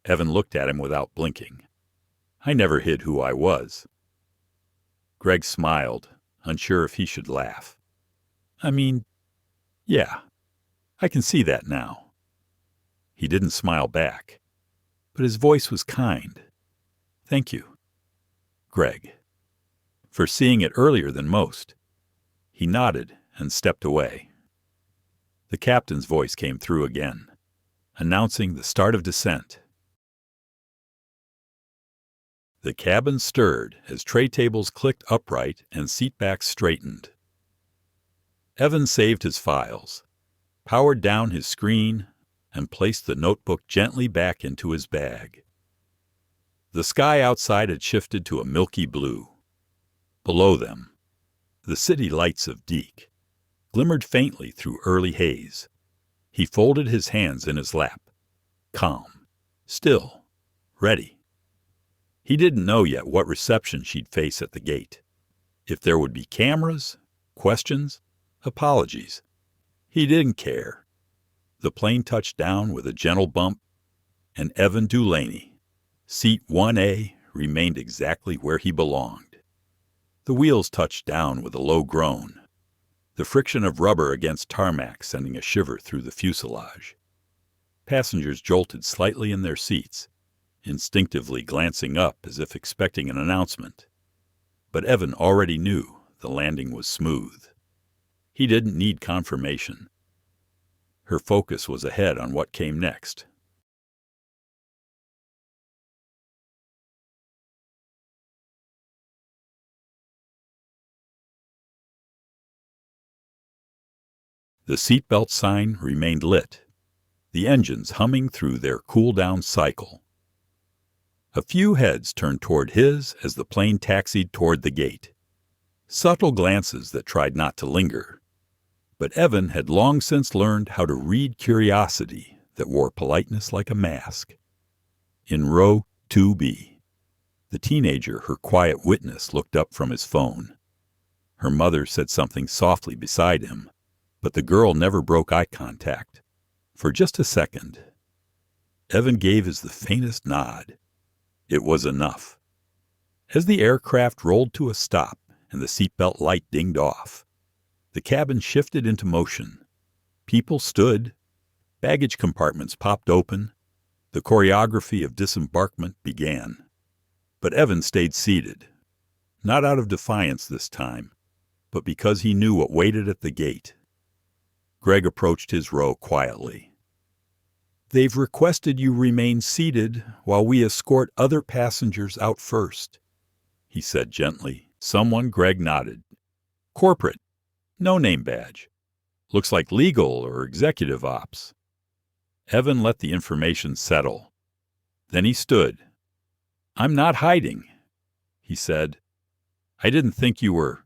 Evan looked at him without blinking. I never hid who I was. Greg smiled, unsure if he should laugh. I mean, yeah, I can see that now. He didn't smile back, but his voice was kind. Thank you, Greg, for seeing it earlier than most. He nodded and stepped away. The captain's voice came through again, announcing the start of descent. The cabin stirred as tray tables clicked upright and seatbacks straightened. Evan saved his files, powered down his screen, and placed the notebook gently back into his bag. The sky outside had shifted to a milky blue. Below them, the city lights of Deke glimmered faintly through early haze. He folded his hands in his lap, calm, still, ready. He didn't know yet what reception she'd face at the gate. If there would be cameras, questions, apologies. He didn't care. The plane touched down with a gentle bump, and Evan DuLaney, seat 1A, remained exactly where he belonged. The wheels touched down with a low groan, the friction of rubber against tarmac sending a shiver through the fuselage. Passengers jolted slightly in their seats, instinctively glancing up as if expecting an announcement. But Evan already knew the landing was smooth. He didn't need confirmation. Her focus was ahead on what came next. The seatbelt sign remained lit, the engines humming through their cool-down cycle. A few heads turned toward his as the plane taxied toward the gate. Subtle glances that tried not to linger. But Evan had long since learned how to read curiosity that wore politeness like a mask. In row 2B, the teenager, her quiet witness, looked up from his phone. Her mother said something softly beside him, but the girl never broke eye contact. For just a second, Evan gave as the faintest nod. It was enough. As the aircraft rolled to a stop and the seatbelt light dinged off, the cabin shifted into motion. People stood. Baggage compartments popped open. The choreography of disembarkment began. But Evan stayed seated, not out of defiance this time, but because he knew what waited at the gate. Greg approached his row quietly. They've requested you remain seated while we escort other passengers out first, he said gently. Someone, Greg nodded. Corporate. No name badge. Looks like legal or executive ops. Evan let the information settle. Then he stood. I'm not hiding, he said. I didn't think you were.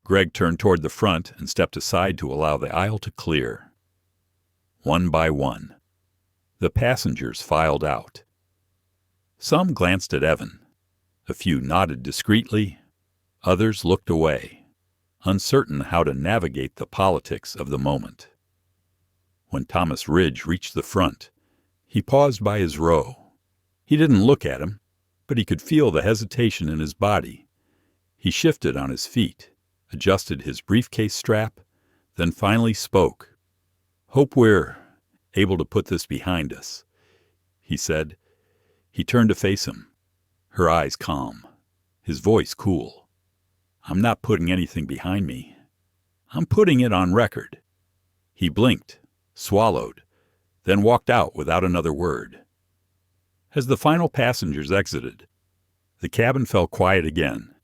Greg turned toward the front and stepped aside to allow the aisle to clear. One by one, the passengers filed out. Some glanced at Evan. A few nodded discreetly. Others looked away, uncertain how to navigate the politics of the moment. When Thomas Ridge reached the front, he paused by his row. He didn't look at him, but he could feel the hesitation in his body. He shifted on his feet, adjusted his briefcase strap, then finally spoke. Hope we're able to put this behind us, he said. He turned to face him, her eyes calm, his voice cool. I'm not putting anything behind me. I'm putting it on record. He blinked, swallowed, then walked out without another word. As the final passengers exited, the cabin fell quiet again.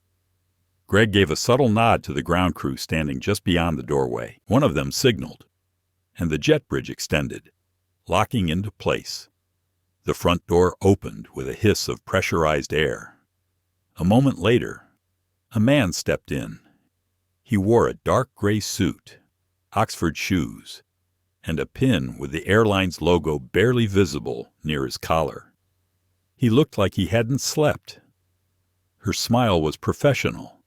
Greg gave a subtle nod to the ground crew standing just beyond the doorway. One of them signaled, and the jet bridge extended, locking into place. The front door opened with a hiss of pressurized air. A moment later, a man stepped in. He wore a dark gray suit, Oxford shoes, and a pin with the airline's logo barely visible near his collar. He looked like he hadn't slept. Her smile was professional,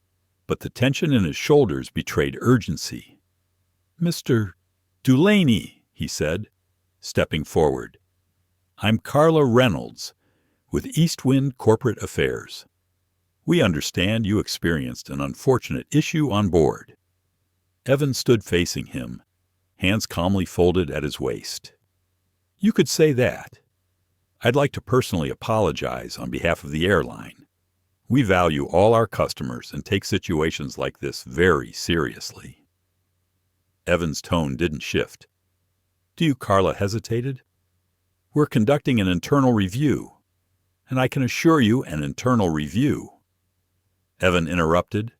but the tension in his shoulders betrayed urgency. "Mr. DuLaney," he said, stepping forward. "I'm Carla Reynolds, with East Wind Corporate Affairs. We understand you experienced an unfortunate issue on board." Evan stood facing him, hands calmly folded at his waist. "You could say that. I'd like to personally apologize on behalf of the airline. We value all our customers and take situations like this very seriously." Evan's tone didn't shift. "Do you?" Carla hesitated. "We're conducting an internal review, and I can assure you an internal review." Evan interrupted.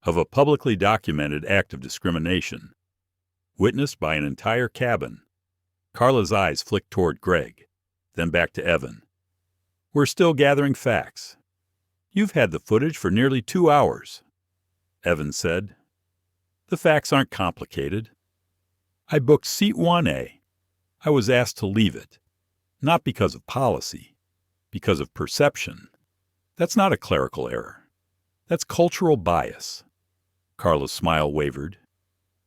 "Of a publicly documented act of discrimination, witnessed by an entire cabin." Carla's eyes flicked toward Greg, then back to Evan. "We're still gathering facts. You've had the footage for nearly 2 hours." Evan said. "The facts aren't complicated. I booked seat 1A. I was asked to leave it, not because of policy, because of perception. That's not a clerical error. That's cultural bias." Carla's smile wavered.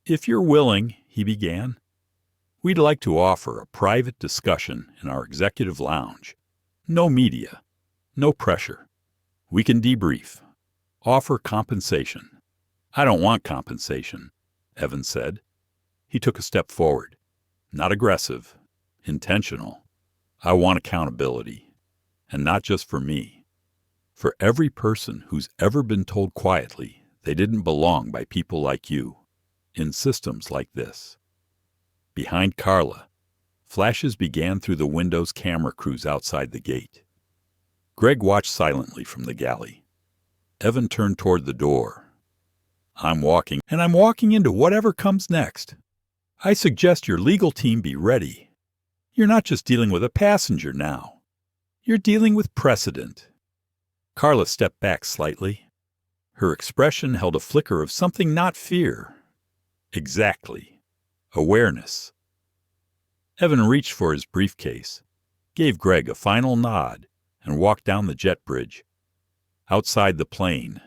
"If you're willing," he began, "we'd like to offer a private discussion in our executive lounge. No media, no pressure. We can debrief, offer compensation." "I don't want compensation," Evan said. He took a step forward. "Not aggressive, intentional. I want accountability, and not just for me. For every person who's ever been told quietly they didn't belong by people like you, in systems like this." Behind Carla, flashes began through the window's camera crews outside the gate. Greg watched silently from the galley. Evan turned toward the door. I'm walking into whatever comes next. I suggest your legal team be ready. You're not just dealing with a passenger now. You're dealing with precedent." Carla stepped back slightly. Her expression held a flicker of something not fear. Exactly. Awareness. Evan reached for his briefcase, gave Greg a final nod, and walked down the jet bridge. Outside the plane,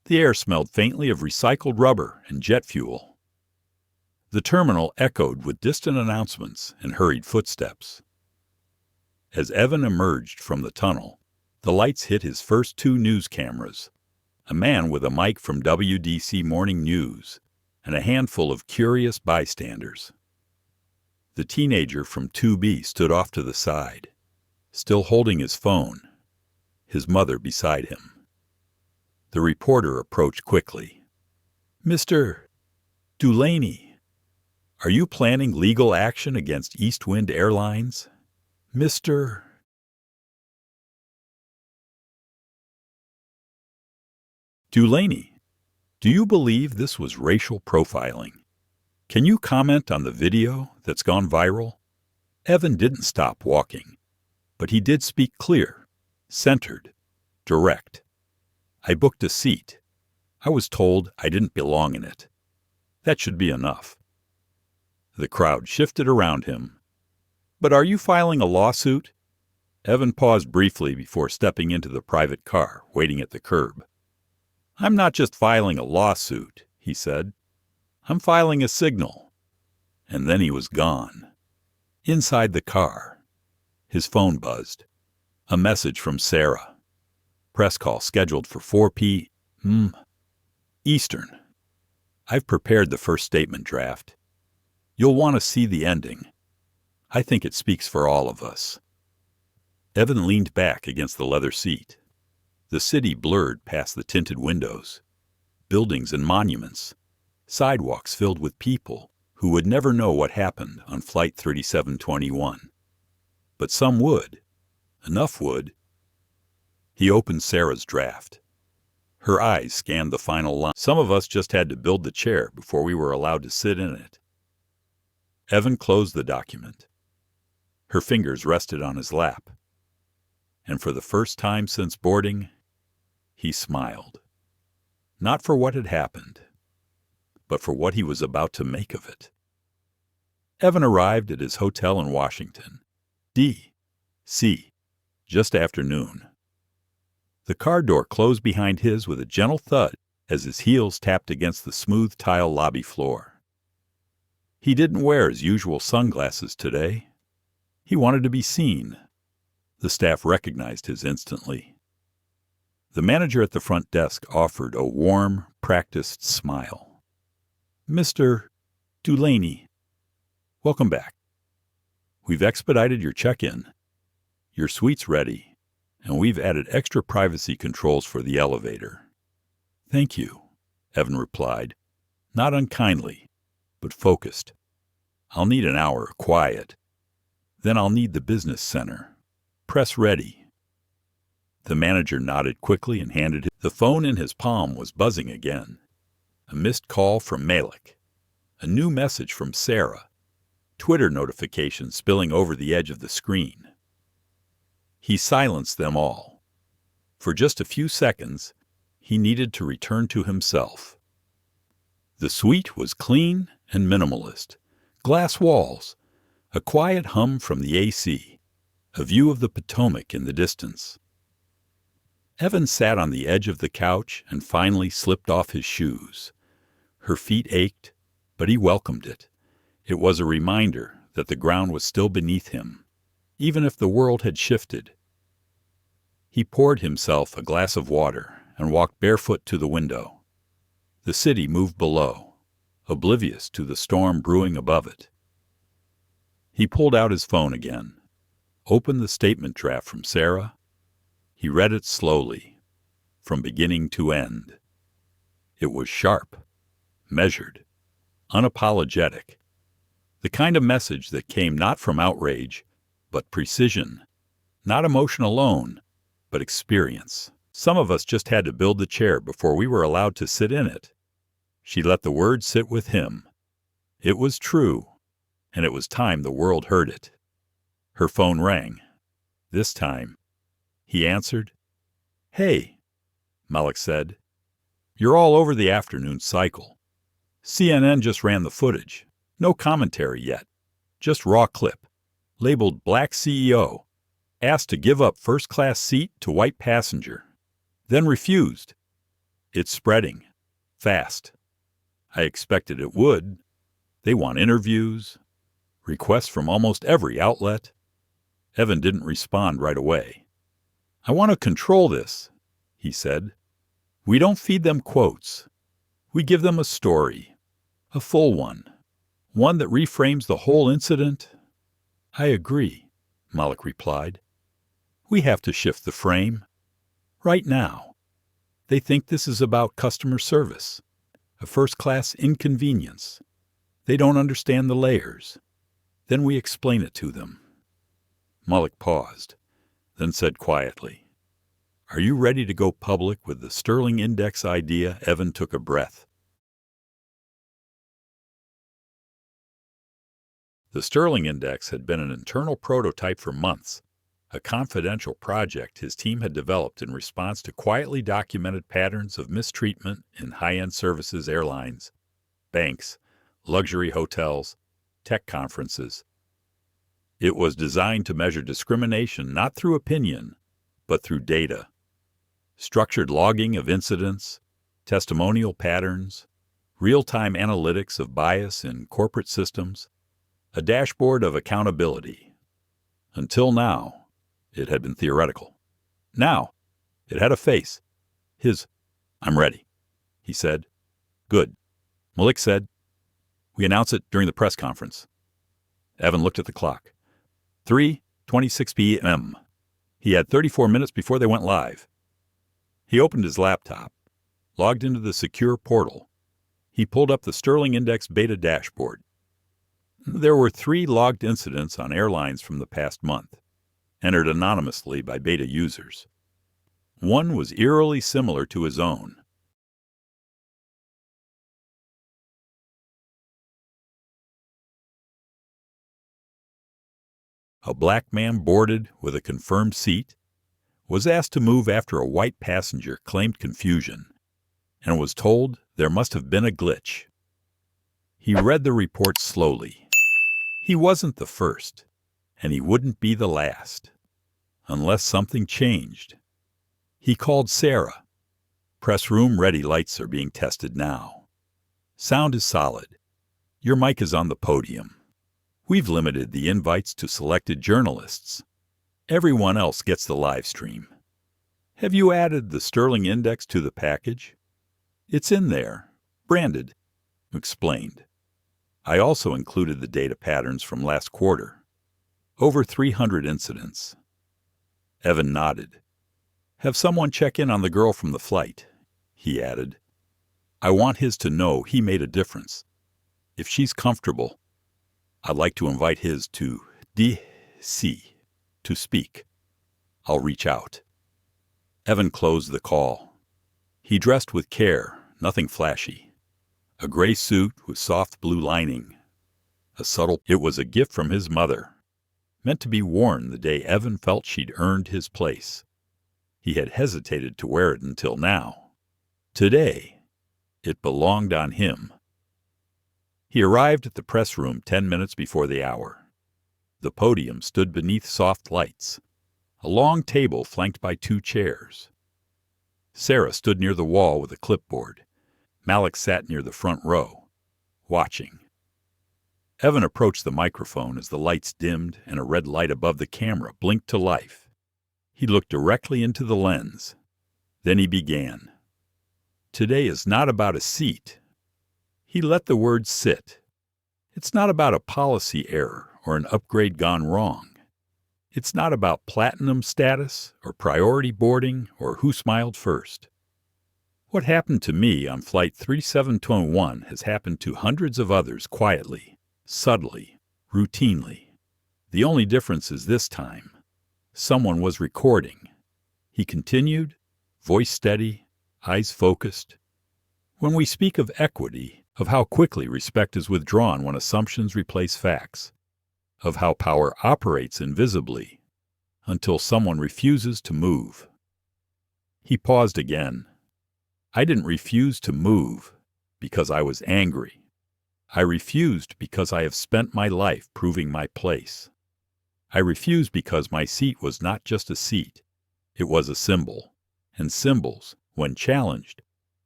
the air smelled faintly of recycled rubber and jet fuel. The terminal echoed with distant announcements and hurried footsteps. As Evan emerged from the tunnel, the lights hit his first 2 news cameras, a man with a mic from WDC Morning News, and a handful of curious bystanders. The teenager from 2B stood off to the side, still holding his phone, his mother beside him. The reporter approached quickly. "Mr. DuLaney, are you planning legal action against East Wind Airlines? Mr. DuLaney, do you believe this was racial profiling? Can you comment on the video that's gone viral?" Evan didn't stop walking, but he did speak clear, centered, direct. "I booked a seat. I was told I didn't belong in it. That should be enough." The crowd shifted around him. "But are you filing a lawsuit?" Evan paused briefly before stepping into the private car, waiting at the curb. "I'm not just filing a lawsuit," he said. "I'm filing a signal." And then he was gone. Inside the car, his phone buzzed. A message from Sarah. Press call scheduled for 4 p.m. Eastern. "I've prepared the first statement draft. You'll want to see the ending. I think it speaks for all of us." Evan leaned back against the leather seat. The city blurred past the tinted windows. Buildings and monuments. Sidewalks filled with people who would never know what happened on Flight 3721. But some would. Enough would. He opened Sarah's draft. Her eyes scanned the final line. Some of us just had to build the chair before we were allowed to sit in it. Evan closed the document. Her fingers rested on his lap. And for the first time since boarding, he smiled. Not for what had happened, but for what he was about to make of it. Evan arrived at his hotel in Washington, D.C., just after noon. The car door closed behind his with a gentle thud as his heels tapped against the smooth tile lobby floor. He didn't wear his usual sunglasses today. He wanted to be seen. The staff recognized his instantly. The manager at the front desk offered a warm, practiced smile. "Mr. DuLaney, welcome back. We've expedited your check-in. Your suite's ready, and we've added extra privacy controls for the elevator." "Thank you," Evan replied, not unkindly, but focused. "I'll need an hour of quiet. Then I'll need the business center. Press ready." The manager nodded quickly and handed him. The phone in his palm was buzzing again. A missed call from Malik. A new message from Sarah. Twitter notifications spilling over the edge of the screen. He silenced them all. For just a few seconds, he needed to return to himself. The suite was clean and minimalist. Glass walls, a quiet hum from the AC, a view of the Potomac in the distance. Evan sat on the edge of the couch and finally slipped off his shoes. Her feet ached, but he welcomed it. It was a reminder that the ground was still beneath him, even if the world had shifted. He poured himself a glass of water and walked barefoot to the window. The city moved below, oblivious to the storm brewing above it. He pulled out his phone again, opened the statement draft from Sarah. He read it slowly, from beginning to end. It was sharp, measured, unapologetic. The kind of message that came not from outrage, but precision. Not emotion alone, but experience. Some of us just had to build the chair before we were allowed to sit in it. She let the words sit with him. It was true, and it was time the world heard it. Her phone rang. This time, he answered. "Hey," Malik said. "You're all over the afternoon cycle. CNN just ran the footage. No commentary yet. Just raw clip. Labeled Black CEO. Asked to give up first-class seat to white passenger. Then refused. It's spreading. Fast. I expected it would. They want interviews. Requests from almost every outlet." Evan didn't respond right away. "I want to control this," he said. "We don't feed them quotes. We give them a story. A full one. One that reframes the whole incident." "I agree," Malik replied. "We have to shift the frame. Right now. They think this is about customer service. A first-class inconvenience. They don't understand the layers. Then we explain it to them." Malik paused, then said quietly, "Are you ready to go public with the Sterling Index idea?" Evan took a breath. The Sterling Index had been an internal prototype for months, a confidential project his team had developed in response to quietly documented patterns of mistreatment in high-end services airlines, banks, luxury hotels, tech conferences. It was designed to measure discrimination not through opinion, but through data. Structured logging of incidents, testimonial patterns, real-time analytics of bias in corporate systems, a dashboard of accountability. Until now, it had been theoretical. Now, it had a face. His, "I'm ready," he said. "Good." Malik said, "We announce it during the press conference." Evan looked at the clock. 3:26 p.m. He had 34 minutes before they went live. He opened his laptop, logged into the secure portal. He pulled up the Sterling Index beta dashboard. There were 3 logged incidents on airlines from the past month, entered anonymously by beta users. One was eerily similar to his own. A black man boarded with a confirmed seat was asked to move after a white passenger claimed confusion and was told there must have been a glitch. He read the report slowly. He wasn't the first, and he wouldn't be the last, unless something changed. He called Sarah. Press room ready lights are being tested now. Sound is solid. Your mic is on the podium. We've limited the invites to selected journalists. Everyone else gets the live stream. Have you added the Sterling Index to the package? It's in there, branded, explained. I also included the data patterns from last quarter. Over 300 incidents. Evan nodded. Have someone check in on the girl from the flight, he added. I want his to know he made a difference. If she's comfortable, I'd like to invite his to DC to speak. I'll reach out. Evan closed the call. He dressed with care, nothing flashy. A gray suit with soft blue lining. It was a gift from his mother, meant to be worn the day Evan felt she'd earned his place. He had hesitated to wear it until now. Today, it belonged on him. He arrived at the press room 10 minutes before the hour. The podium stood beneath soft lights, a long table flanked by 2 chairs. Sarah stood near the wall with a clipboard. Malik sat near the front row, watching. Evan approached the microphone as the lights dimmed and a red light above the camera blinked to life. He looked directly into the lens. Then he began. Today is not about a seat. He let the words sit. It's not about a policy error or an upgrade gone wrong. It's not about platinum status or priority boarding or who smiled first. What happened to me on Flight 3721 has happened to hundreds of others quietly, subtly, routinely. The only difference is this time, someone was recording. He continued, voice steady, eyes focused. When we speak of equity, of how quickly respect is withdrawn when assumptions replace facts, of how power operates invisibly until someone refuses to move. He paused again. I didn't refuse to move because I was angry. I refused because I have spent my life proving my place. I refused because my seat was not just a seat. It was a symbol, and symbols, when challenged,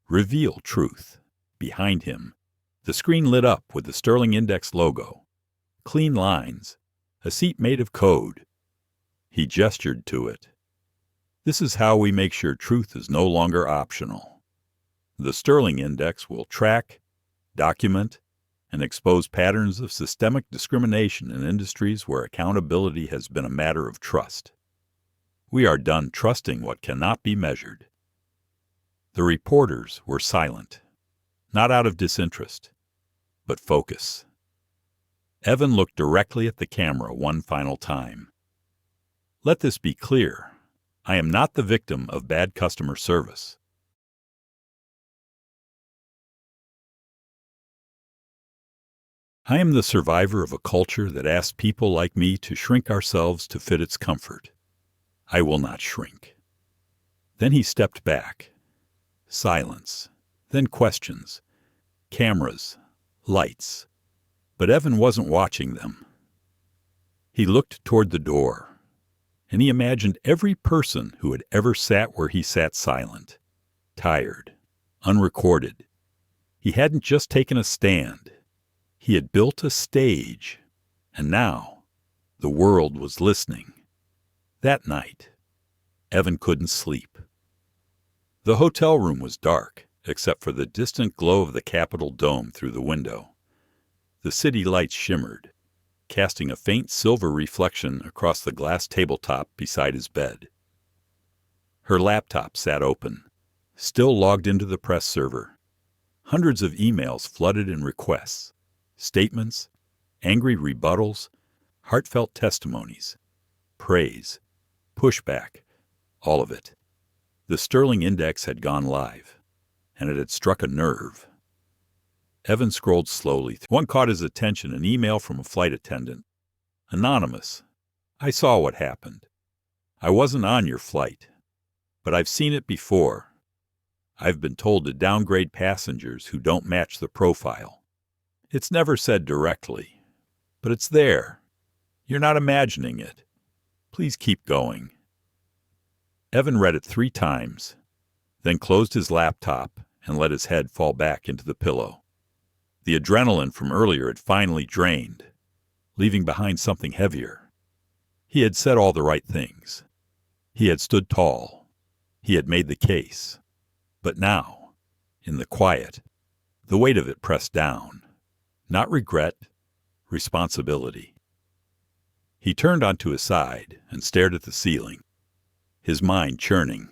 reveal truth. Behind him, the screen lit up with the Sterling Index logo. Clean lines, a seat made of code. He gestured to it. This is how we make sure truth is no longer optional. The Sterling Index will track, document, and expose patterns of systemic discrimination in industries where accountability has been a matter of trust. We are done trusting what cannot be measured. The reporters were silent, not out of disinterest, but focus. Evan looked directly at the camera one final time. Let this be clear. I am not the victim of bad customer service. I am the survivor of a culture that asks people like me to shrink ourselves to fit its comfort. I will not shrink. Then he stepped back. Silence. Then questions. Cameras. Lights. But Evan wasn't watching them. He looked toward the door, and he imagined every person who had ever sat where he sat silent, tired, unrecorded. He hadn't just taken a stand. He had built a stage, and now the world was listening. That night, Evan couldn't sleep. The hotel room was dark, except for the distant glow of the Capitol dome through the window. The city lights shimmered, casting a faint silver reflection across the glass tabletop beside his bed. Her laptop sat open, still logged into the press server. Hundreds of emails flooded in requests, statements, angry rebuttals, heartfelt testimonies, praise, pushback, all of it. The Sterling Index had gone live, and it had struck a nerve. Evan scrolled slowly. One caught his attention, an email from a flight attendant. Anonymous. I saw what happened. I wasn't on your flight, but I've seen it before. I've been told to downgrade passengers who don't match the profile. It's never said directly, but it's there. You're not imagining it. Please keep going. Evan read it 3 times, then closed his laptop and let his head fall back into the pillow. The adrenaline from earlier had finally drained, leaving behind something heavier. He had said all the right things. He had stood tall. He had made the case. But now, in the quiet, the weight of it pressed down. Not regret, responsibility. He turned onto his side and stared at the ceiling, his mind churning.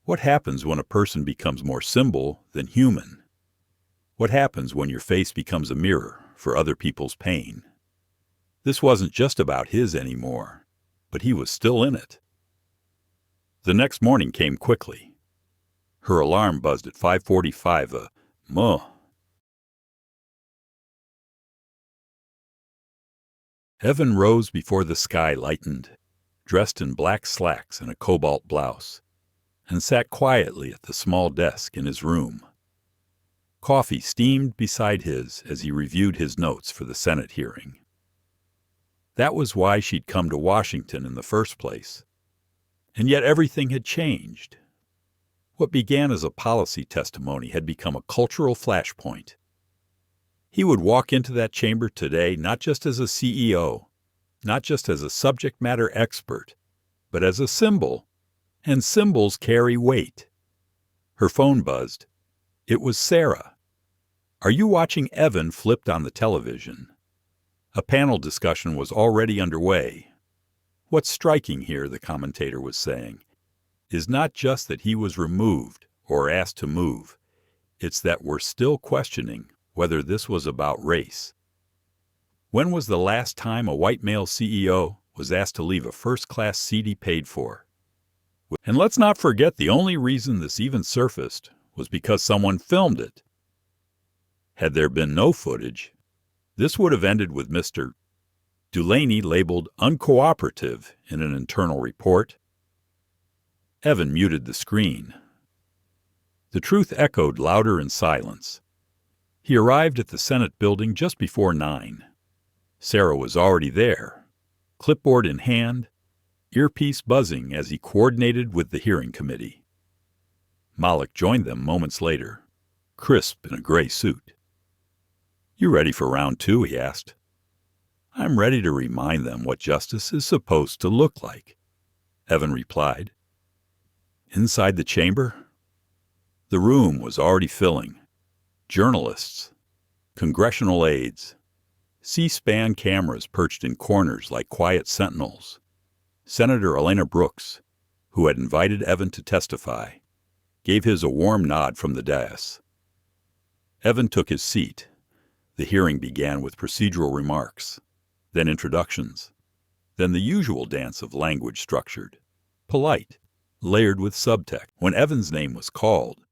What happens when a person becomes more symbol than human? What happens when your face becomes a mirror for other people's pain? This wasn't just about his anymore, but he was still in it. The next morning came quickly. Her alarm buzzed at 5:45, muh. Evan rose before the sky lightened, dressed in black slacks and a cobalt blouse, and sat quietly at the small desk in his room. Coffee steamed beside his as he reviewed his notes for the Senate hearing. That was why she'd come to Washington in the first place. And yet everything had changed. What began as a policy testimony had become a cultural flashpoint. He would walk into that chamber today not just as a CEO, not just as a subject matter expert, but as a symbol, and symbols carry weight. Her phone buzzed. It was Sarah. "Are you watching?" Evan flipped on the television. A panel discussion was already underway. What's striking here, the commentator was saying, is not just that he was removed or asked to move. It's that we're still questioning whether this was about race. When was the last time a white male CEO was asked to leave a first-class seat he paid for? And let's not forget the only reason this even surfaced was because someone filmed it. Had there been no footage, this would have ended with Mr. DuLaney labeled uncooperative in an internal report. Evan muted the screen. The truth echoed louder in silence. He arrived at the Senate building just before 9. Sarah was already there, clipboard in hand, earpiece buzzing as he coordinated with the hearing committee. Malik joined them moments later, crisp in a gray suit. "You ready for round 2?" he asked. "I'm ready to remind them what justice is supposed to look like," Evan replied. Inside the chamber, the room was already filling. Journalists, congressional aides, C-SPAN cameras perched in corners like quiet sentinels. Senator Elena Brooks, who had invited Evan to testify, gave his a warm nod from the dais. Evan took his seat. The hearing began with procedural remarks, then introductions, then the usual dance of language structured, polite, layered with subtext. When Evan's name was called,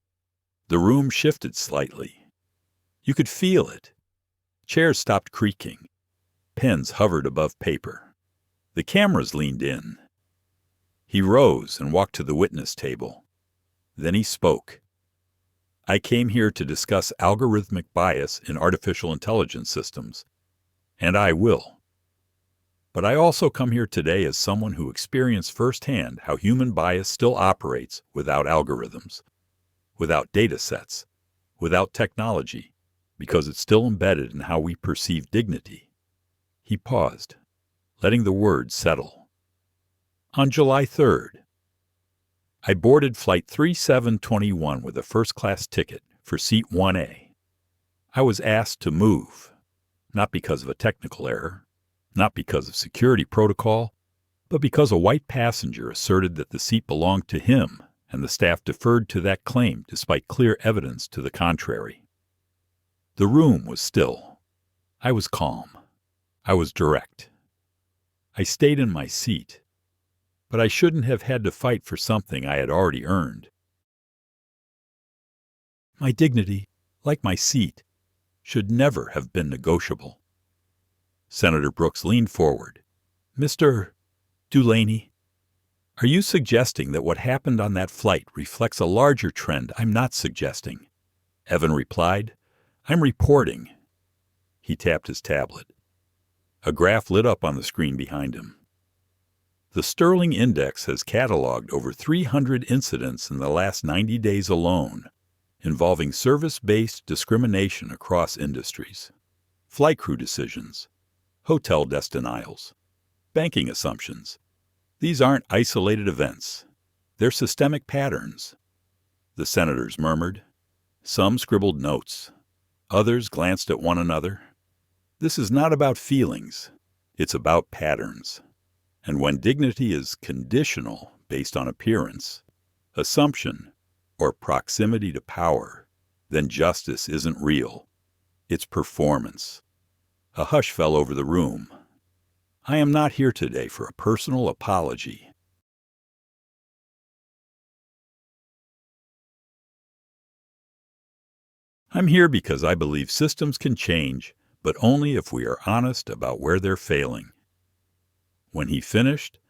the room shifted slightly. You could feel it. Chairs stopped creaking. Pens hovered above paper. The cameras leaned in. He rose and walked to the witness table. Then he spoke. "I came here to discuss algorithmic bias in artificial intelligence systems, and I will. But I also come here today as someone who experienced firsthand how human bias still operates without algorithms, without data sets, without technology, because it's still embedded in how we perceive dignity." He paused, letting the words settle. "On July 3rd, I boarded Flight 3721 with a first-class ticket for Seat 1A. I was asked to move, not because of a technical error, not because of security protocol, but because a white passenger asserted that the seat belonged to him, and the staff deferred to that claim despite clear evidence to the contrary. The room was still. I was calm. I was direct. I stayed in my seat. but I shouldn't have had to fight for something I had already earned. My dignity, like my seat, should never have been negotiable. Senator Brooks leaned forward. Mr. DuLaney, are you suggesting that what happened on that flight reflects a larger trend? I'm not suggesting. Evan replied. I'm reporting. He tapped his tablet. A graph lit up on the screen behind him. The Sterling Index has cataloged over 300 incidents in the last 90 days alone, involving service-based discrimination across industries, flight crew decisions, hotel denials, banking assumptions. These aren't isolated events. They're systemic patterns. The senators murmured. Some scribbled notes. Others glanced at one another. This is not about feelings. It's about patterns. And when dignity is conditional based on appearance, assumption, or proximity to power, then justice isn't real. It's performance. A hush fell over the room. I am not here today for a personal apology. I'm here because I believe systems can change, but only if we are honest about where they're failing. When he finished,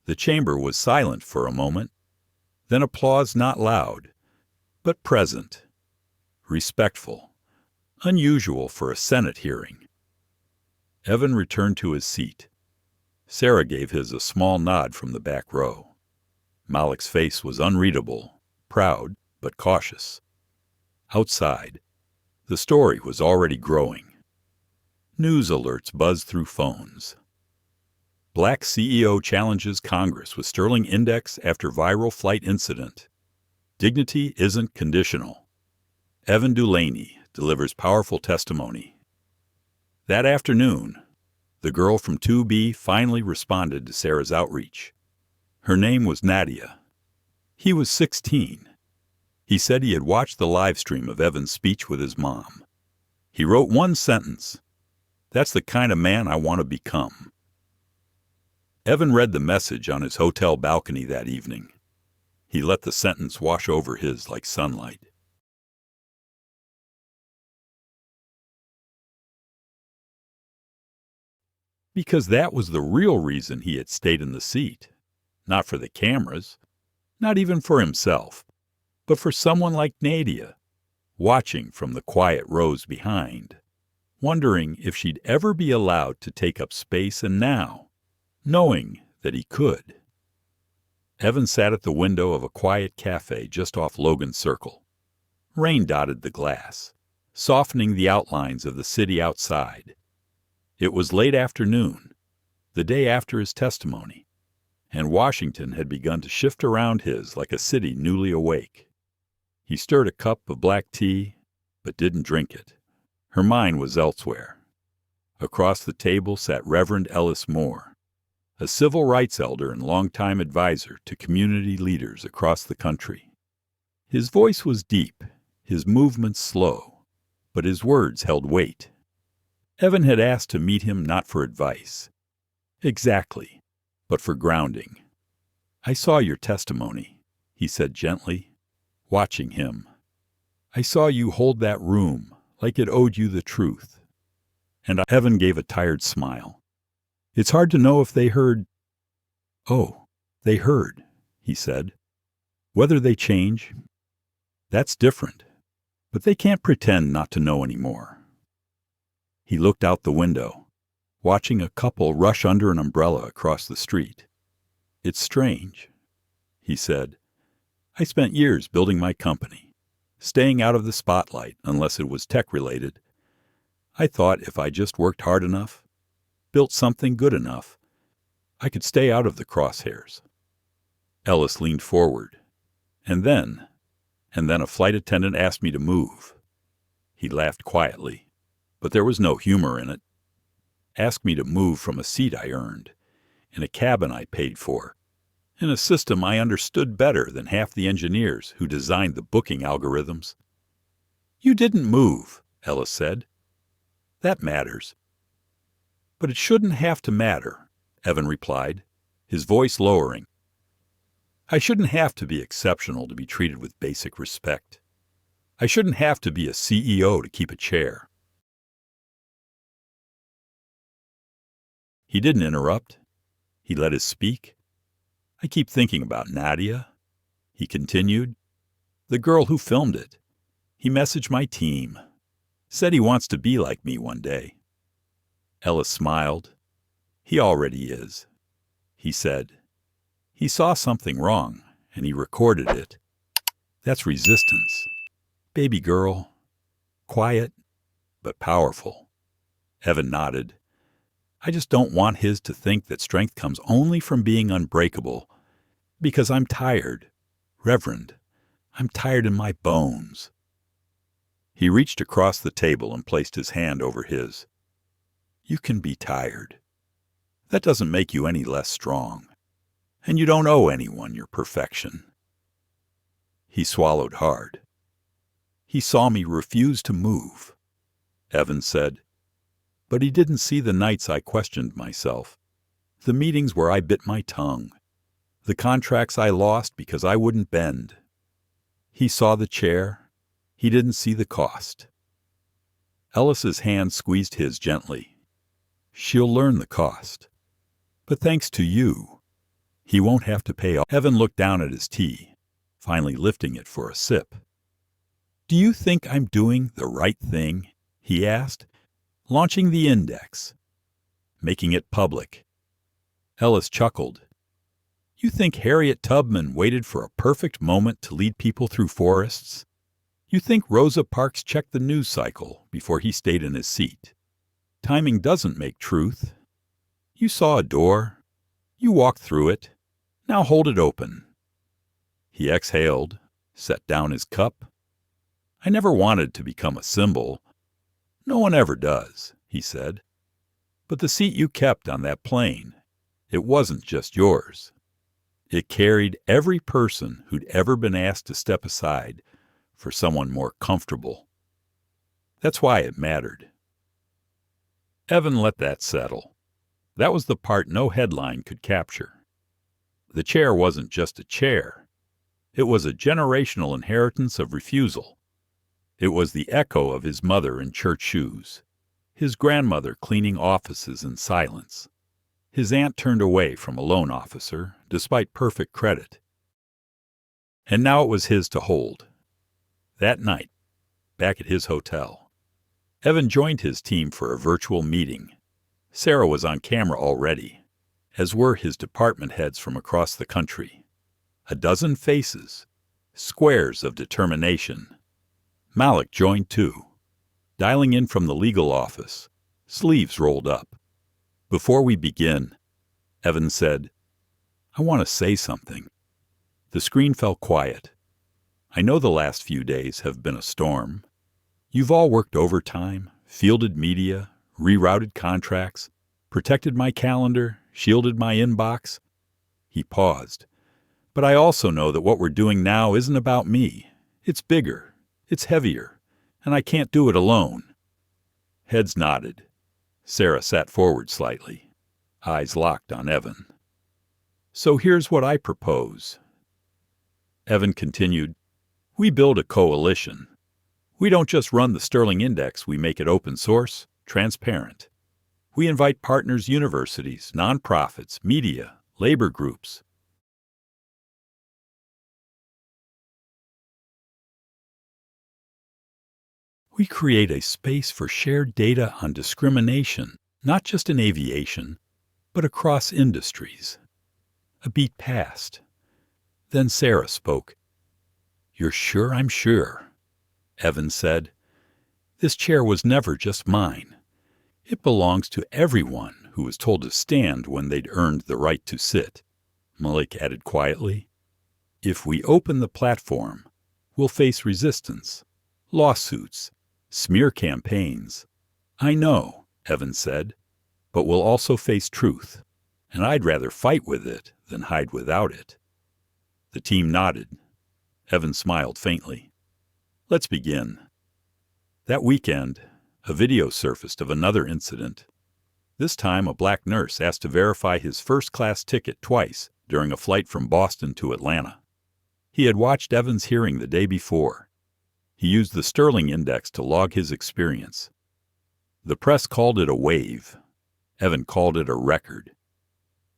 the chamber was silent for a moment, then applause not loud, but present, respectful, unusual for a Senate hearing. Evan returned to his seat. Sarah gave his a small nod from the back row. Malik's face was unreadable, proud but cautious. Outside, the story was already growing. News alerts buzzed through phones. Black CEO challenges Congress with Sterling Index after viral flight incident. Dignity isn't conditional. Evan DuLaney delivers powerful testimony. That afternoon, the girl from 2B finally responded to Sarah's outreach. Her name was Nadia. He was 16. He said he had watched the live stream of Evan's speech with his mom. He wrote one sentence. That's the kind of man I want to become. Evan read the message on his hotel balcony that evening. He let the sentence wash over his like sunlight. Because that was the real reason he had stayed in the seat. Not for the cameras, not even for himself, but for someone like Nadia, watching from the quiet rows behind, wondering if she'd ever be allowed to take up space, and now, knowing that he could. Evan sat at the window of a quiet cafe just off Logan Circle. Rain dotted the glass, softening the outlines of the city outside. It was late afternoon, the day after his testimony, and Washington had begun to shift around his like a city newly awake. He stirred a cup of black tea, but didn't drink it. Her mind was elsewhere. Across the table sat Reverend Moore, a civil rights elder and longtime advisor to community leaders across the country. His voice was deep, his movements slow, but his words held weight. Evan had asked to meet him not for advice, exactly, but for grounding. I saw your testimony, he said gently, watching him. I saw you hold that room like it owed you the truth. And Evan gave a tired smile. It's hard to know if they heard. Oh, they heard, he said. Whether they change, that's different. But they can't pretend not to know anymore. He looked out the window, watching a couple rush under an umbrella across the street. It's strange, he said. I spent years building my company, staying out of the spotlight unless it was tech-related. I thought if I just worked hard enough, built something good enough, I could stay out of the crosshairs. Ellis leaned forward. And then a flight attendant asked me to move. He laughed quietly, but there was no humor in it. Asked me to move from a seat I earned, in a cabin I paid for, in a system I understood better than half the engineers who designed the booking algorithms. You didn't move, Ellis said. That matters. But it shouldn't have to matter, Evan replied, his voice lowering. I shouldn't have to be exceptional to be treated with basic respect. I shouldn't have to be a CEO to keep a chair. He didn't interrupt. He let us speak. I keep thinking about Nadia. He continued. The girl who filmed it. He messaged my team. Said he wants to be like me one day. Ellis smiled. He already is. He said. He saw something wrong, and he recorded it. That's resistance. Baby girl. Quiet, but powerful. Evan nodded. I just don't want his to think that strength comes only from being unbreakable, because I'm tired. Reverend, I'm tired in my bones. He reached across the table and placed his hand over his. You can be tired. That doesn't make you any less strong. And you don't owe anyone your perfection. He swallowed hard. He saw me refuse to move. Evan said, but he didn't see the nights I questioned myself, the meetings where I bit my tongue, the contracts I lost because I wouldn't bend. He saw the chair. He didn't see the cost. Ellis's hand squeezed his gently. She'll learn the cost. But thanks to you, he won't have to pay all. Evan looked down at his tea, finally lifting it for a sip. Do you think I'm doing the right thing? He asked, launching the index, making it public. Ellis chuckled. You think Harriet Tubman waited for a perfect moment to lead people through forests? You think Rosa Parks checked the news cycle before he stayed in his seat? Timing doesn't make truth. You saw a door. You walked through it. Now hold it open. He exhaled, set down his cup. I never wanted to become a symbol. No one ever does, he said. But the seat you kept on that plane, it wasn't just yours. It carried every person who'd ever been asked to step aside for someone more comfortable. That's why it mattered. Evan let that settle. That was the part no headline could capture. The chair wasn't just a chair. It was a generational inheritance of refusal. It was the echo of his mother in church shoes, his grandmother cleaning offices in silence, his aunt turned away from a loan officer despite perfect credit. And now it was his to hold. That night, back at his hotel, Evan joined his team for a virtual meeting. Sarah was on camera already, as were his department heads from across the country. A dozen faces, squares of determination. Malik joined too, dialing in from the legal office, sleeves rolled up. Before we begin, Evan said, I want to say something. The screen fell quiet. I know the last few days have been a storm. You've all worked overtime, fielded media, rerouted contracts, protected my calendar, shielded my inbox. He paused. But I also know that what we're doing now isn't about me. It's bigger. It's heavier. And I can't do it alone. Heads nodded. Sarah sat forward slightly, eyes locked on Evan. So here's what I propose. Evan continued, we build a coalition. We don't just run the Sterling Index, we make it open source, transparent. We invite partners, universities, nonprofits, media, labor groups. We create a space for shared data on discrimination, not just in aviation, but across industries. A beat passed. Then Sarah spoke. You're sure I'm sure, Evan said. This chair was never just mine. It belongs to everyone who was told to stand when they'd earned the right to sit, Malik added quietly. If we open the platform, we'll face resistance, lawsuits, smear campaigns. I know, Evan said, but we'll also face truth, and I'd rather fight with it than hide without it. The team nodded. Evan smiled faintly. Let's begin. That weekend, a video surfaced of another incident. This time, a black nurse asked to verify his first-class ticket twice during a flight from Boston to Atlanta. He had watched Evan's hearing the day before. He used the Sterling Index to log his experience. The press called it a wave. Evan called it a record.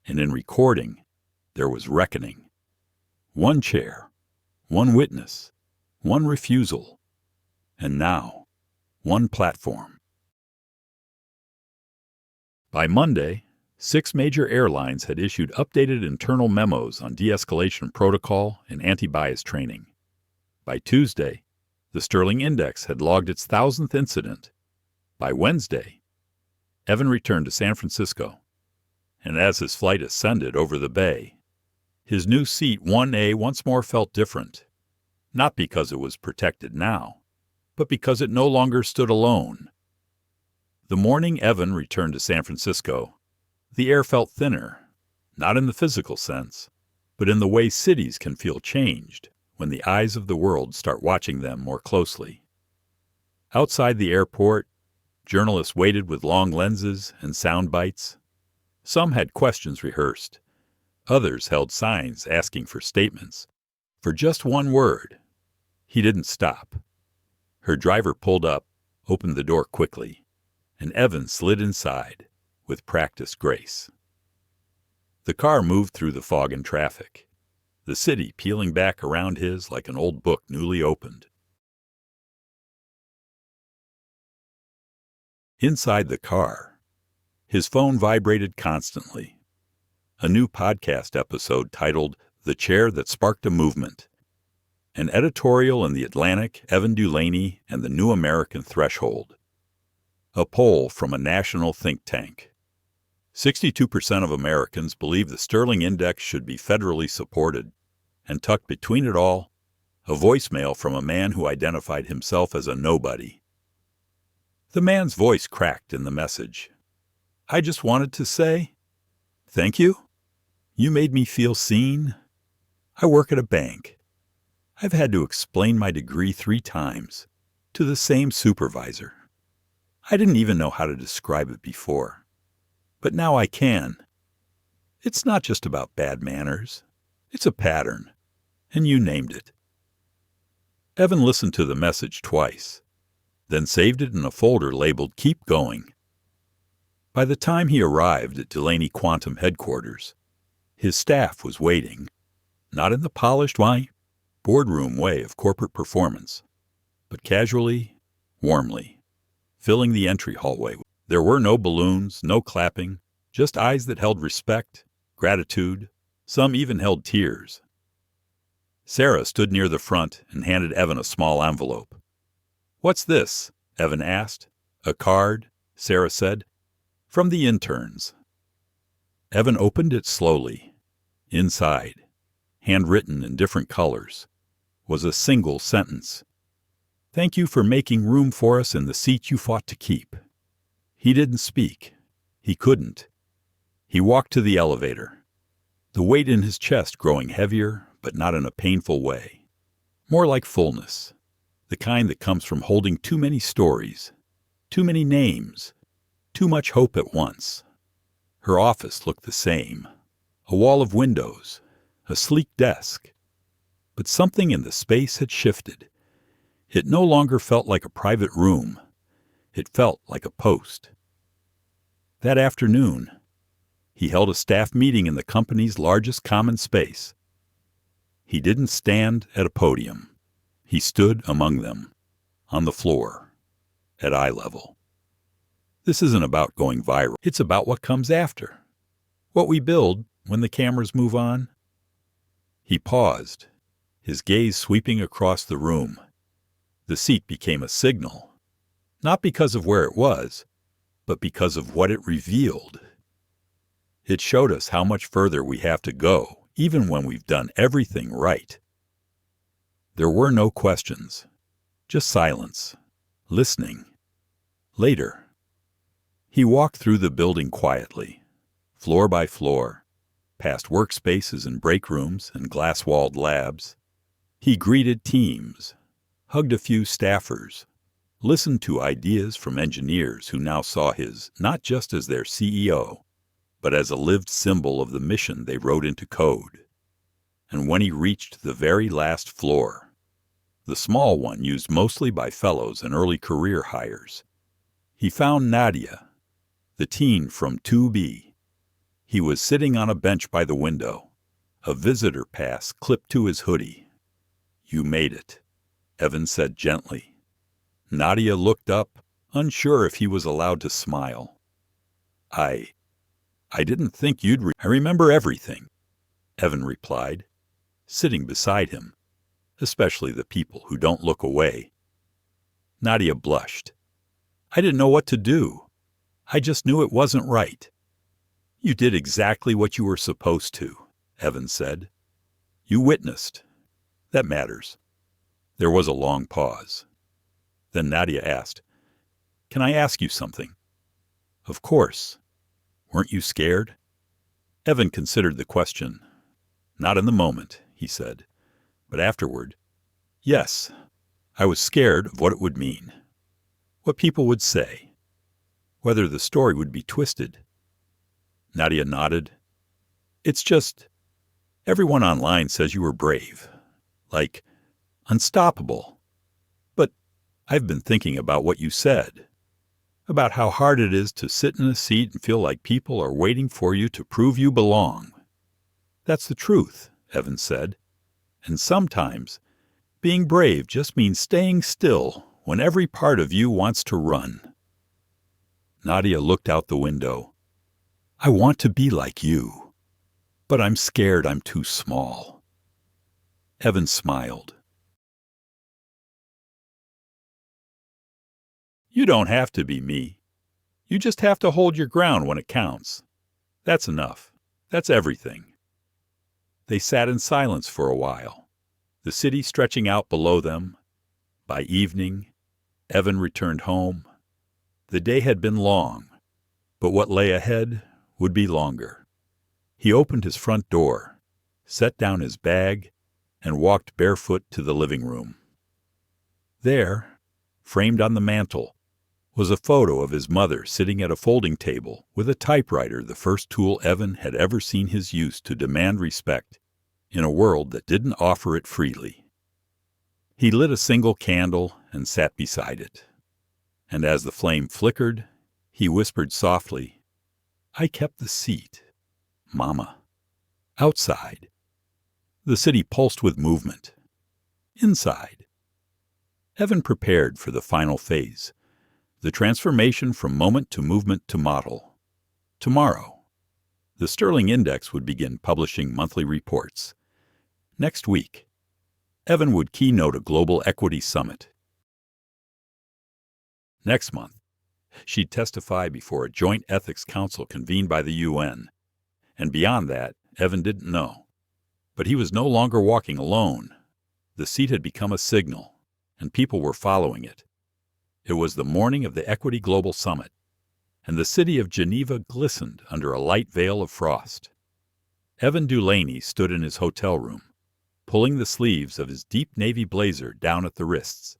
And in recording, there was reckoning. One chair, one witness, one refusal, and now, one platform. By Monday, 6 major airlines had issued updated internal memos on de-escalation protocol and anti-bias training. By Tuesday, the Sterling Index had logged its 1,000th incident. By Wednesday, Evan returned to San Francisco, and as his flight ascended over the bay, his new seat 1A once more felt different, not because it was protected now, but because it no longer stood alone. The morning Evan returned to San Francisco, the air felt thinner, not in the physical sense, but in the way cities can feel changed when the eyes of the world start watching them more closely. Outside the airport, journalists waited with long lenses and sound bites. Some had questions rehearsed. Others held signs asking for statements. For just one word. He didn't stop. Her driver pulled up, opened the door quickly, and Evan slid inside with practiced grace. The car moved through the fog and traffic, the city peeling back around his like an old book newly opened. Inside the car, his phone vibrated constantly. A new podcast episode titled "The Chair That Sparked a Movement." An editorial in The Atlantic, Evan DuLaney, and the New American Threshold. A poll from a national think tank. 62% of Americans believe the Sterling Index should be federally supported, and tucked between it all, a voicemail from a man who identified himself as a nobody. The man's voice cracked in the message. "I just wanted to say, thank you. You made me feel seen. I work at a bank. I've had to explain my degree 3 times to the same supervisor. I didn't even know how to describe it before, but now I can. It's not just about bad manners. It's a pattern, and you named it." Evan listened to the message twice, then saved it in a folder labeled "Keep Going." By the time he arrived at DuLaney Quantum headquarters, his staff was waiting, not in the polished boardroom way of corporate performance, but casually, warmly, filling the entry hallway. There were no balloons, no clapping, just eyes that held respect, gratitude, some even held tears. Sarah stood near the front and handed Evan a small envelope. "What's this?" Evan asked. "A card," Sarah said. "From the interns." Evan opened it slowly. Inside, handwritten in different colors, was a single sentence. "Thank you for making room for us in the seat you fought to keep." He didn't speak. He couldn't. He walked to the elevator, the weight in his chest growing heavier, but not in a painful way. More like fullness, the kind that comes from holding too many stories, too many names, too much hope at once. Her office looked the same. A wall of windows, a sleek desk. But something in the space had shifted. It no longer felt like a private room. It felt like a post. That afternoon, he held a staff meeting in the company's largest common space. He didn't stand at a podium. He stood among them, on the floor, at eye level. This isn't about going viral. It's about what comes after. What we build when the cameras move on. He paused, his gaze sweeping across the room. The seat became a signal, not because of where it was, but because of what it revealed. It showed us how much further we have to go, even when we've done everything right. There were no questions, just silence, listening. Later, he walked through the building quietly, floor by floor, past workspaces and break rooms and glass-walled labs. He greeted teams, hugged a few staffers, listened to ideas from engineers who now saw his not just as their CEO, but as a lived symbol of the mission they wrote into code. And when he reached the very last floor, the small one used mostly by fellows and early career hires, he found Nadia, the teen from 2B. He was sitting on a bench by the window, a visitor pass clipped to his hoodie. "You made it," Evan said gently. Nadia looked up, unsure if he was allowed to smile. I didn't think you'd I remember everything," Evan replied, sitting beside him, especially the people who don't look away. Nadia blushed. "I didn't know what to do. I just knew it wasn't right." "You did exactly what you were supposed to," Evan said. "You witnessed. That matters." There was a long pause. Then Nadia asked, "Can I ask you something?" "Of course. Weren't you scared?" Evan considered the question. "Not in the moment," he said, "but afterward. Yes, I was scared of what it would mean. What people would say. Whether the story would be twisted." Nadia nodded. "It's just, everyone online says you were brave. Like, unstoppable. But I've been thinking about what you said. About how hard it is to sit in a seat and feel like people are waiting for you to prove you belong." "That's the truth," Evan said. "And sometimes being brave just means staying still when every part of you wants to run." Nadia looked out the window. "I want to be like you, but I'm scared I'm too small." Evan smiled. "You don't have to be me. You just have to hold your ground when it counts. That's enough. That's everything." They sat in silence for a while, the city stretching out below them. By evening, Evan returned home. The day had been long, but what lay ahead would be longer. He opened his front door, set down his bag, and walked barefoot to the living room. There, framed on the mantel, was a photo of his mother sitting at a folding table with a typewriter, the first tool Evan had ever seen his use to demand respect in a world that didn't offer it freely. He lit a single candle and sat beside it. And as the flame flickered, he whispered softly, "I kept the seat, Mama." Outside, the city pulsed with movement. Inside, Evan prepared for the final phase, the transformation from moment to movement to model. Tomorrow, the Sterling Index would begin publishing monthly reports. Next week, Evan would keynote a global equity summit. Next month, she'd testify before a joint ethics council convened by the UN. And beyond that, Evan didn't know. But he was no longer walking alone. The seat had become a signal, and people were following it. It was the morning of the Equity Global Summit, and the city of Geneva glistened under a light veil of frost. Evan DuLaney stood in his hotel room, pulling the sleeves of his deep navy blazer down at the wrists.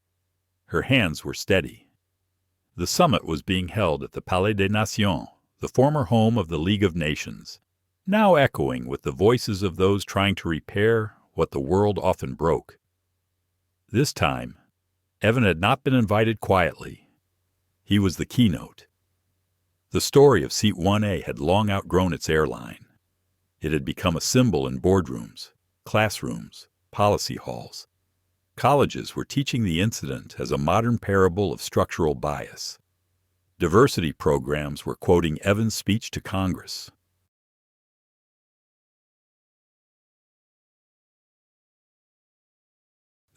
Her hands were steady. The summit was being held at the Palais des Nations, the former home of the League of Nations, now echoing with the voices of those trying to repair what the world often broke. This time, Evan had not been invited quietly. He was the keynote. The story of Seat 1A had long outgrown its airline. It had become a symbol in boardrooms, classrooms, policy halls. Colleges were teaching the incident as a modern parable of structural bias. Diversity programs were quoting Evan's speech to Congress.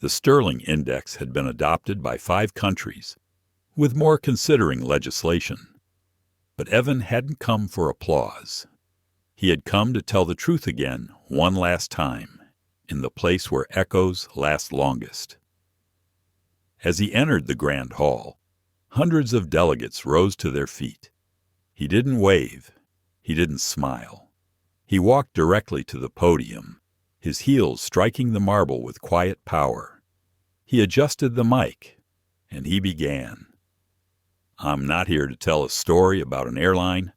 The Sterling Index had been adopted by 5 countries, with more considering legislation. But Evan hadn't come for applause. He had come to tell the truth again one last time, in the place where echoes last longest. As he entered the grand hall, hundreds of delegates rose to their feet. He didn't wave. He didn't smile. He walked directly to the podium, his heels striking the marble with quiet power. He adjusted the mic, and he began. "I'm not here to tell a story about an airline.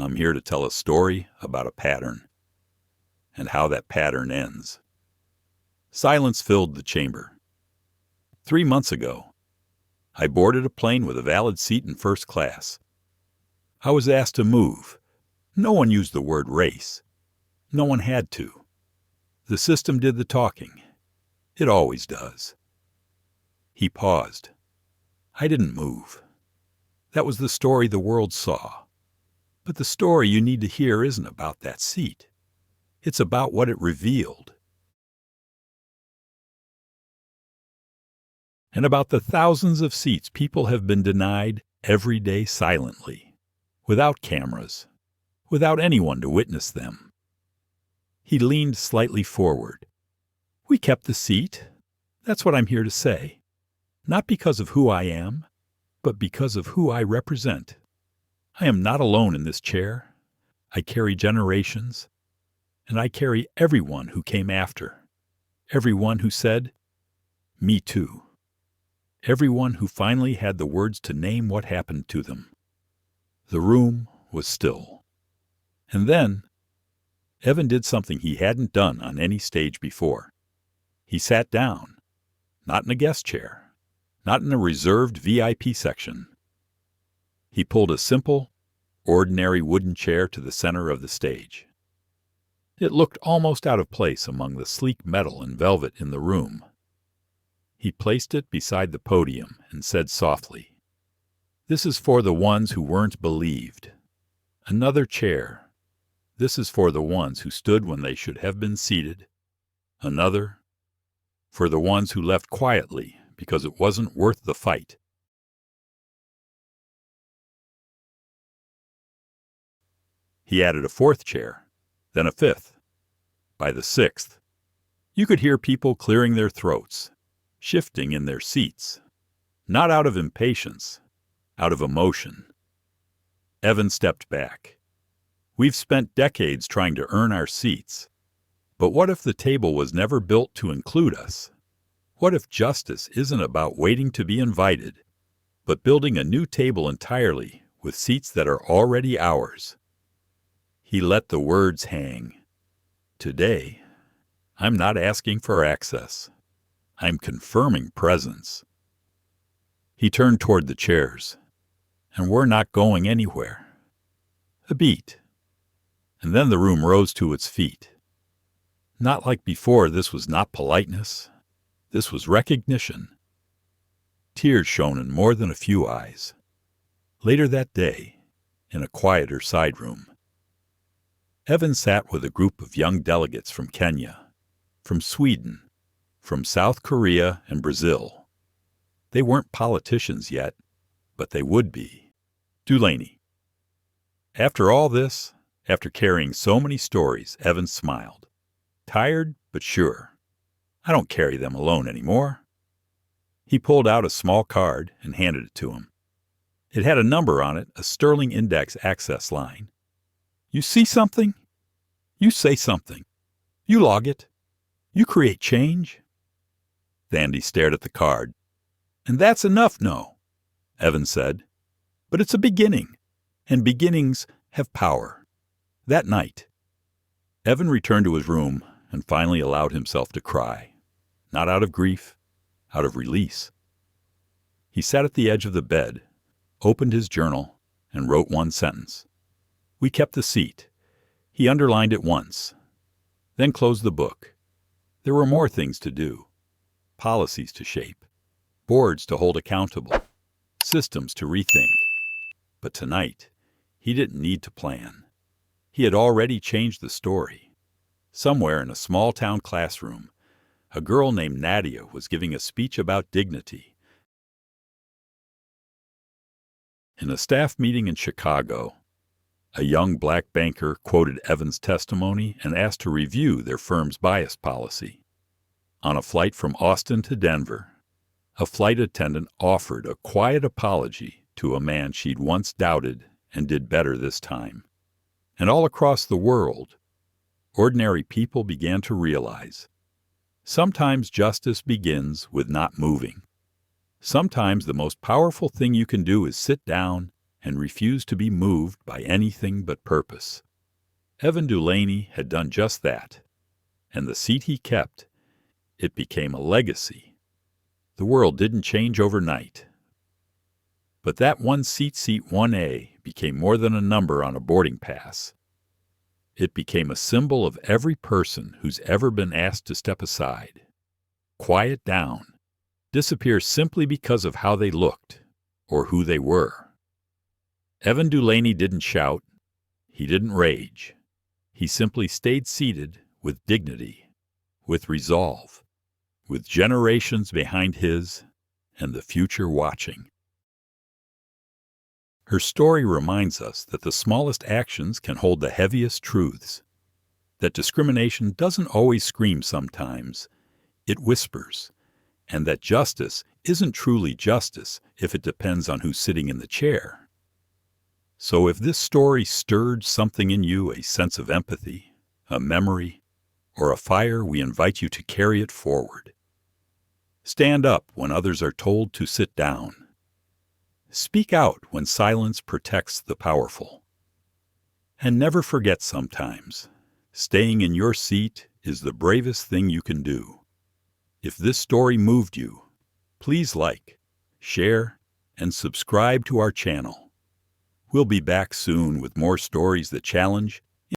I'm here to tell a story about a pattern and how that pattern ends. Silence filled the chamber. 3 months ago, I boarded a plane with a valid seat in first class. I was asked to move. No one used the word race. No one had to. The system did the talking. It always does. He paused. I didn't move. That was the story the world saw. But the story you need to hear isn't about that seat. It's about what it revealed. And about the thousands of seats people have been denied every day silently, without cameras, without anyone to witness them. He leaned slightly forward. We kept the seat. That's what I'm here to say. Not because of who I am, but because of who I represent. I am not alone in this chair. I carry generations, and I carry everyone who came after, everyone who said, "Me too." Everyone who finally had the words to name what happened to them. The room was still. And then, Evan did something he hadn't done on any stage before. He sat down, not in a guest chair, not in a reserved VIP section. He pulled a simple, ordinary wooden chair to the center of the stage. It looked almost out of place among the sleek metal and velvet in the room. He placed it beside the podium and said softly, "This is for the ones who weren't believed. Another chair. This is for the ones who stood when they should have been seated. Another. For the ones who left quietly because it wasn't worth the fight." He added a fourth chair, then a fifth. By the sixth, you could hear people clearing their throats, shifting in their seats, not out of impatience, out of emotion. Evan stepped back. We've spent decades trying to earn our seats. But what if the table was never built to include us? What if justice isn't about waiting to be invited, but building a new table entirely with seats that are already ours? He let the words hang. Today, I'm not asking for access. I'm confirming presence. He turned toward the chairs, and we're not going anywhere. A beat, and then the room rose to its feet. Not like before, this was not politeness. This was recognition. Tears shone in more than a few eyes. Later that day, in a quieter side room, Evan sat with a group of young delegates from Kenya, from Sweden, from South Korea and Brazil. They weren't politicians yet, but they would be. DuLaney. After all this, after carrying so many stories, Evan smiled. Tired, but sure. I don't carry them alone anymore. He pulled out a small card and handed it to him. It had a number on it, a Sterling Index access line. You see something? You say something. You log it. You create change. Thandi stared at the card. And that's enough, no, Evan said. But it's a beginning, and beginnings have power. That night, Evan returned to his room and finally allowed himself to cry, not out of grief, out of release. He sat at the edge of the bed, opened his journal, and wrote one sentence. We kept the seat. He underlined it once, then closed the book. There were more things to do, policies to shape, boards to hold accountable, systems to rethink. But tonight, he didn't need to plan. He had already changed the story. Somewhere in a small-town classroom, a girl named Nadia was giving a speech about dignity. In a staff meeting in Chicago, a young black banker quoted Evan's testimony and asked to review their firm's bias policy. On a flight from Austin to Denver, a flight attendant offered a quiet apology to a man she'd once doubted and did better this time. And all across the world, ordinary people began to realize sometimes justice begins with not moving. Sometimes the most powerful thing you can do is sit down and refused to be moved by anything but purpose. Evan DuLaney had done just that, and the seat he kept, it became a legacy. The world didn't change overnight. But that one seat 1A, became more than a number on a boarding pass. It became a symbol of every person who's ever been asked to step aside, quiet down, disappear simply because of how they looked or who they were. Evan DuLaney didn't shout. He didn't rage. He simply stayed seated with dignity, with resolve, with generations behind his and the future watching. Her story reminds us that the smallest actions can hold the heaviest truths, that discrimination doesn't always scream sometimes, it whispers, and that justice isn't truly justice if it depends on who's sitting in the chair. So if this story stirred something in you, a sense of empathy, a memory, or a fire, we invite you to carry it forward. Stand up when others are told to sit down. Speak out when silence protects the powerful. And never forget sometimes, staying in your seat is the bravest thing you can do. If this story moved you, please like, share, and subscribe to our channel. We'll be back soon with more stories that challenge,